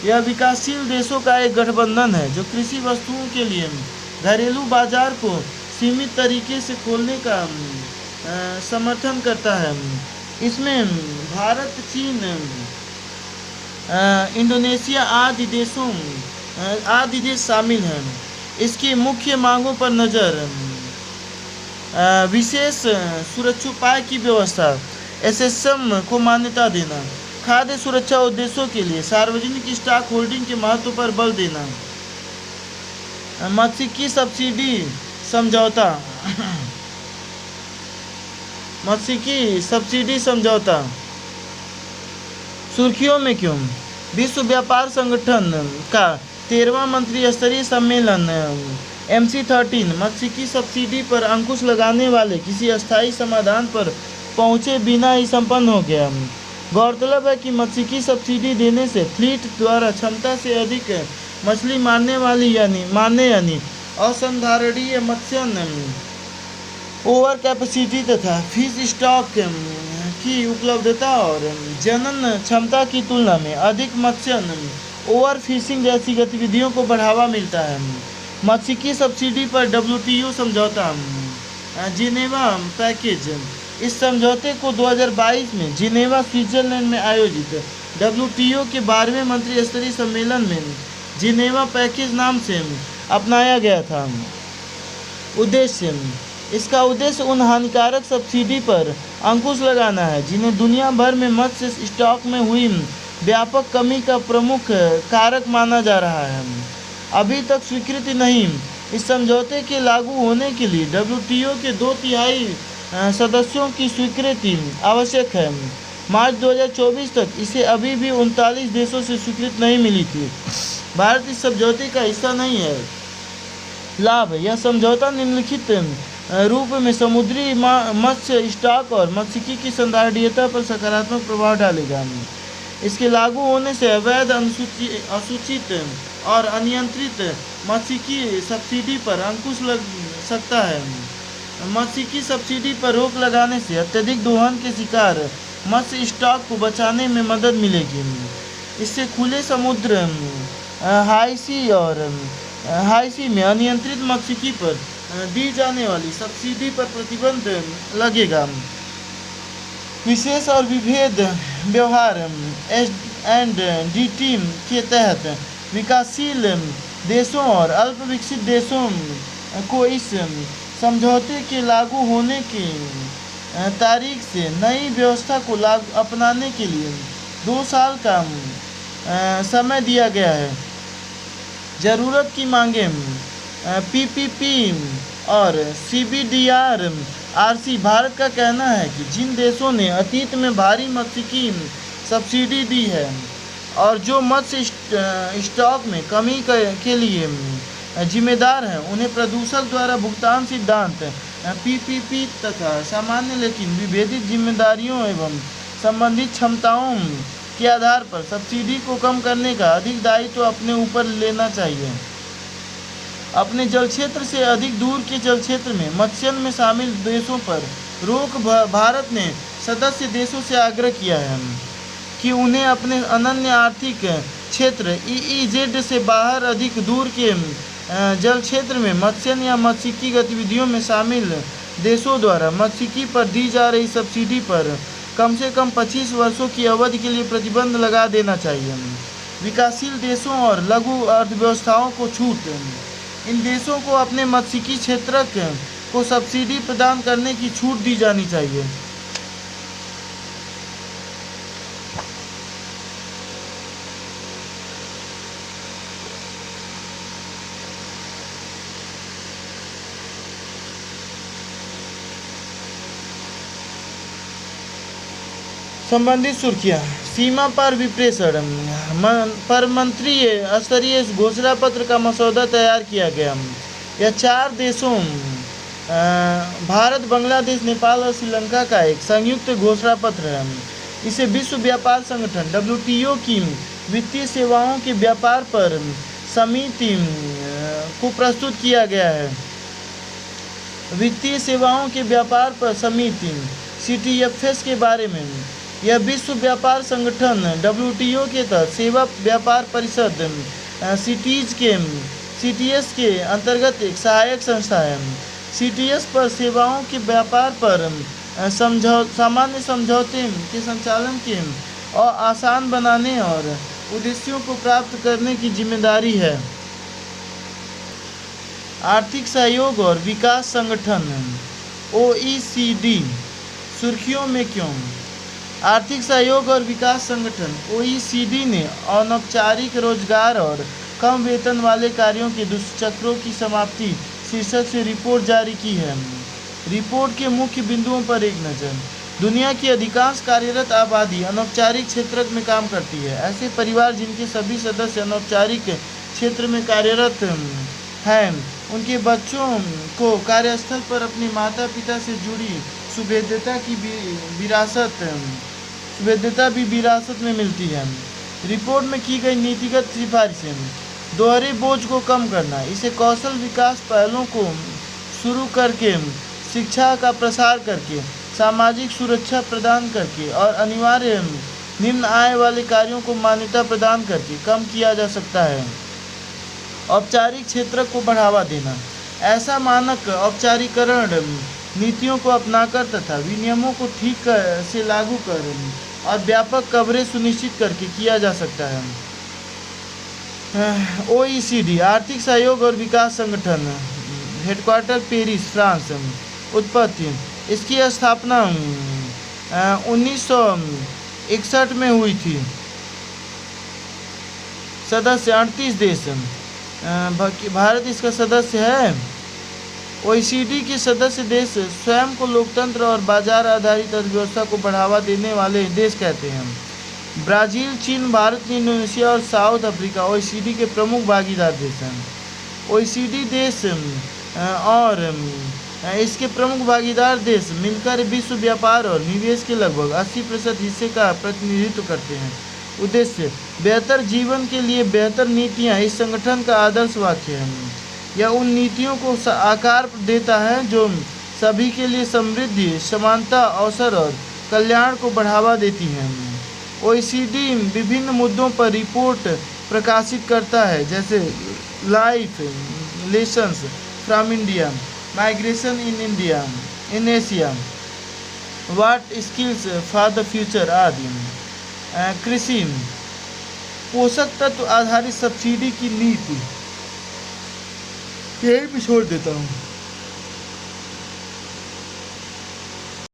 यह विकासशील देशों का एक गठबंधन है जो कृषि वस्तुओं के लिए घरेलू बाजार को सीमित तरीके से खोलने का समर्थन करता है। इसमें भारत, चीन, इंडोनेशिया आदि देश शामिल हैं। इसकी मुख्य मांगों पर नज़र: विशेष सुरक्षोपाय की व्यवस्था, SSM को मान्यता देना, खाद्य सुरक्षा उद्देश्यों के लिए सार्वजनिक स्टॉक होल्डिंग के महत्व पर बल देना, मत्स्यिकी सब्सिडी समझौता। सुर्खियों में क्यों? विश्व व्यापार संगठन का 13वां मंत्री स्तरीय सम्मेलन MC13 मत्स्यिकी सब्सिडी पर अंकुश लगाने वाले किसी अस्थायी समाधान पर पहुंचे बिना ही संपन्न हो गया। गौरतलब है कि मत्स्यिकी सब्सिडी देने से फ्लीट द्वारा क्षमता से अधिक मछली मारने यानी असंधारणीय मत्स्य ओवर कैपेसिटी तथा फिश स्टॉक की उपलब्धता और जनन क्षमता की तुलना में अधिक मत्स्य ओवर फिशिंग जैसी गतिविधियों को बढ़ावा मिलता है। मत्स्यिकी सब्सिडी पर WTO समझौता जिनेवा पैकेज: इस समझौते को 2022 में जिनेवा, स्विट्जरलैंड में आयोजित WTO के 12वें मंत्री स्तरीय सम्मेलन में जिनेवा पैकेज नाम से अपनाया गया था। उद्देश्य इसका उद्देश्य उन हानिकारक सब्सिडी पर अंकुश लगाना है जिन्हें दुनिया भर में मत्स्य स्टॉक में हुई व्यापक कमी का प्रमुख कारक माना जा रहा है। अभी तक स्वीकृति नहीं। इस समझौते के लागू होने के लिए WTO के 2/3 सदस्यों की स्वीकृति आवश्यक है। मार्च 2024 तक इसे अभी भी 39 देशों से स्वीकृति नहीं मिली थी। भारत इस समझौते का हिस्सा नहीं है। लाभ: यह समझौता निम्नलिखित रूप में समुद्री मत्स्य स्टॉक और मत्स्यिकी की संधारणीयता पर सकारात्मक प्रभाव डालेगा। इसके लागू होने से अवैध, असूचित और अनियंत्रित मत्स्यिकी सब्सिडी पर अंकुश लग सकता है। मत्स्यिकी सब्सिडी पर रोक लगाने से अत्यधिक दोहन के शिकार मत्स्य स्टॉक को बचाने में मदद मिलेगी। इससे खुले समुद्र, हाई सी में अनियंत्रित मत्स्यिकी पर दी जाने वाली सब्सिडी पर प्रतिबंध लगेगा। विशेष और विभेद व्यवहार S&D के तहत विकासशील देशों और अल्प विकसित देशों को इस समझौते के लागू होने की तारीख से नई व्यवस्था को अपनाने के लिए 2 साल का समय दिया गया है। ज़रूरत की मांगें: PPP और CBDRC। भारत का कहना है कि जिन देशों ने अतीत में भारी मत्स्यिकी सब्सिडी दी है और जो मत्स्य स्टॉक में कमी के लिए जिम्मेदार हैं, उन्हें प्रदूषक द्वारा भुगतान सिद्धांत PPP तथा सामान्य लेकिन विभेदित जिम्मेदारियों एवं संबंधित क्षमताओं के आधार पर सब्सिडी को कम करने का अधिक दायित्व अपने ऊपर लेना चाहिए। अपने जल क्षेत्र से अधिक दूर के जल क्षेत्र में मत्स्यन में शामिल देशों पर रोक: भारत ने सदस्य देशों से आग्रह किया है कि उन्हें अपने अनन्य आर्थिक क्षेत्र EEZ से बाहर अधिक दूर के जल क्षेत्र में मत्स्यन या मत्स्यिकी गतिविधियों में शामिल देशों द्वारा मत्स्यिकी पर दी जा रही सब्सिडी पर कम से कम 25 वर्षों की अवधि के लिए प्रतिबंध लगा देना चाहिए। विकासशील देशों और लघु अर्थव्यवस्थाओं को छूट: इन देशों को अपने मत्स्यिकी क्षेत्र को सब्सिडी प्रदान करने की छूट दी जानी चाहिए। संबंधित सुर्खियाँ: सीमा पार विप्रेषण पर मंत्रिय स्तरीय घोषणा पत्र का मसौदा तैयार किया गया। यह 4 देशों भारत, बांग्लादेश, नेपाल और श्रीलंका का एक संयुक्त घोषणा पत्र है। इसे विश्व व्यापार संगठन WTO की वित्तीय सेवाओं के व्यापार पर समिति को प्रस्तुत किया गया है। वित्तीय सेवाओं के व्यापार पर समिति CTFS के बारे में यह विश्व व्यापार संगठन WTO के तहत सेवा व्यापार परिषद CTS के अंतर्गत एक सहायक संस्था है। CTS पर सेवाओं के व्यापार पर सामान्य समझौते के संचालन के और आसान बनाने और उद्देश्यों को प्राप्त करने की जिम्मेदारी है। आर्थिक सहयोग और विकास संगठन OECD सुर्खियों में क्यों? आर्थिक सहयोग और विकास संगठन OECD ने अनौपचारिक रोजगार और कम वेतन वाले कार्यों के दुष्चक्रों की समाप्ति शीर्षक से रिपोर्ट जारी की है। रिपोर्ट के मुख्य बिंदुओं पर एक नज़र। दुनिया की अधिकांश कार्यरत आबादी अनौपचारिक क्षेत्र में काम करती है। ऐसे परिवार जिनके सभी सदस्य अनौपचारिक क्षेत्र में कार्यरत हैं, उनके बच्चों को कार्यस्थल पर अपने माता पिता से जुड़ी सुभेद्यता भी विरासत में मिलती है। रिपोर्ट में की गई नीतिगत सिफारिशें: दोहरे बोझ को कम करना, इसे कौशल विकास पहलों को शुरू करके, शिक्षा का प्रसार करके, सामाजिक सुरक्षा प्रदान करके और अनिवार्य निम्न आय वाले कार्यों को मान्यता प्रदान करके कम किया जा सकता है। औपचारिक क्षेत्र को बढ़ावा देना, ऐसा मानक औपचारीकरण नीतियों को अपनाकर तथा विनियमों को ठीक से लागू कर और व्यापक कवरेज सुनिश्चित करके किया जा सकता है। OECD आर्थिक सहयोग और विकास संगठन हेडक्वार्टर पेरिस, फ्रांस। उत्पत्ति, इसकी स्थापना 1961 में हुई थी। सदस्य 38 देश। भारत इसका सदस्य है। OECD के सदस्य देश स्वयं को लोकतंत्र और बाजार आधारित अर्थव्यवस्था को बढ़ावा देने वाले देश कहते हैं। ब्राज़ील, चीन, भारत, इंडोनेशिया और साउथ अफ्रीका OECD के प्रमुख भागीदार देश हैं। OECD देश और इसके प्रमुख भागीदार देश मिलकर विश्व व्यापार और निवेश के लगभग 80% हिस्से का प्रतिनिधित्व करते हैं। उद्देश्य, बेहतर जीवन के लिए बेहतर नीतियाँ इस संगठन का आदर्श वाक्य है। यह उन नीतियों को आकार देता है जो सभी के लिए समृद्धि, समानता, अवसर और कल्याण को बढ़ावा देती हैं। OECD विभिन्न मुद्दों पर रिपोर्ट प्रकाशित करता है, जैसे life lessons from India, migration in Asia, what skills for the future आदि। कृषि, पोषक तत्व आधारित सब्सिडी की नीति। यही भी छोड़ देता हूँ।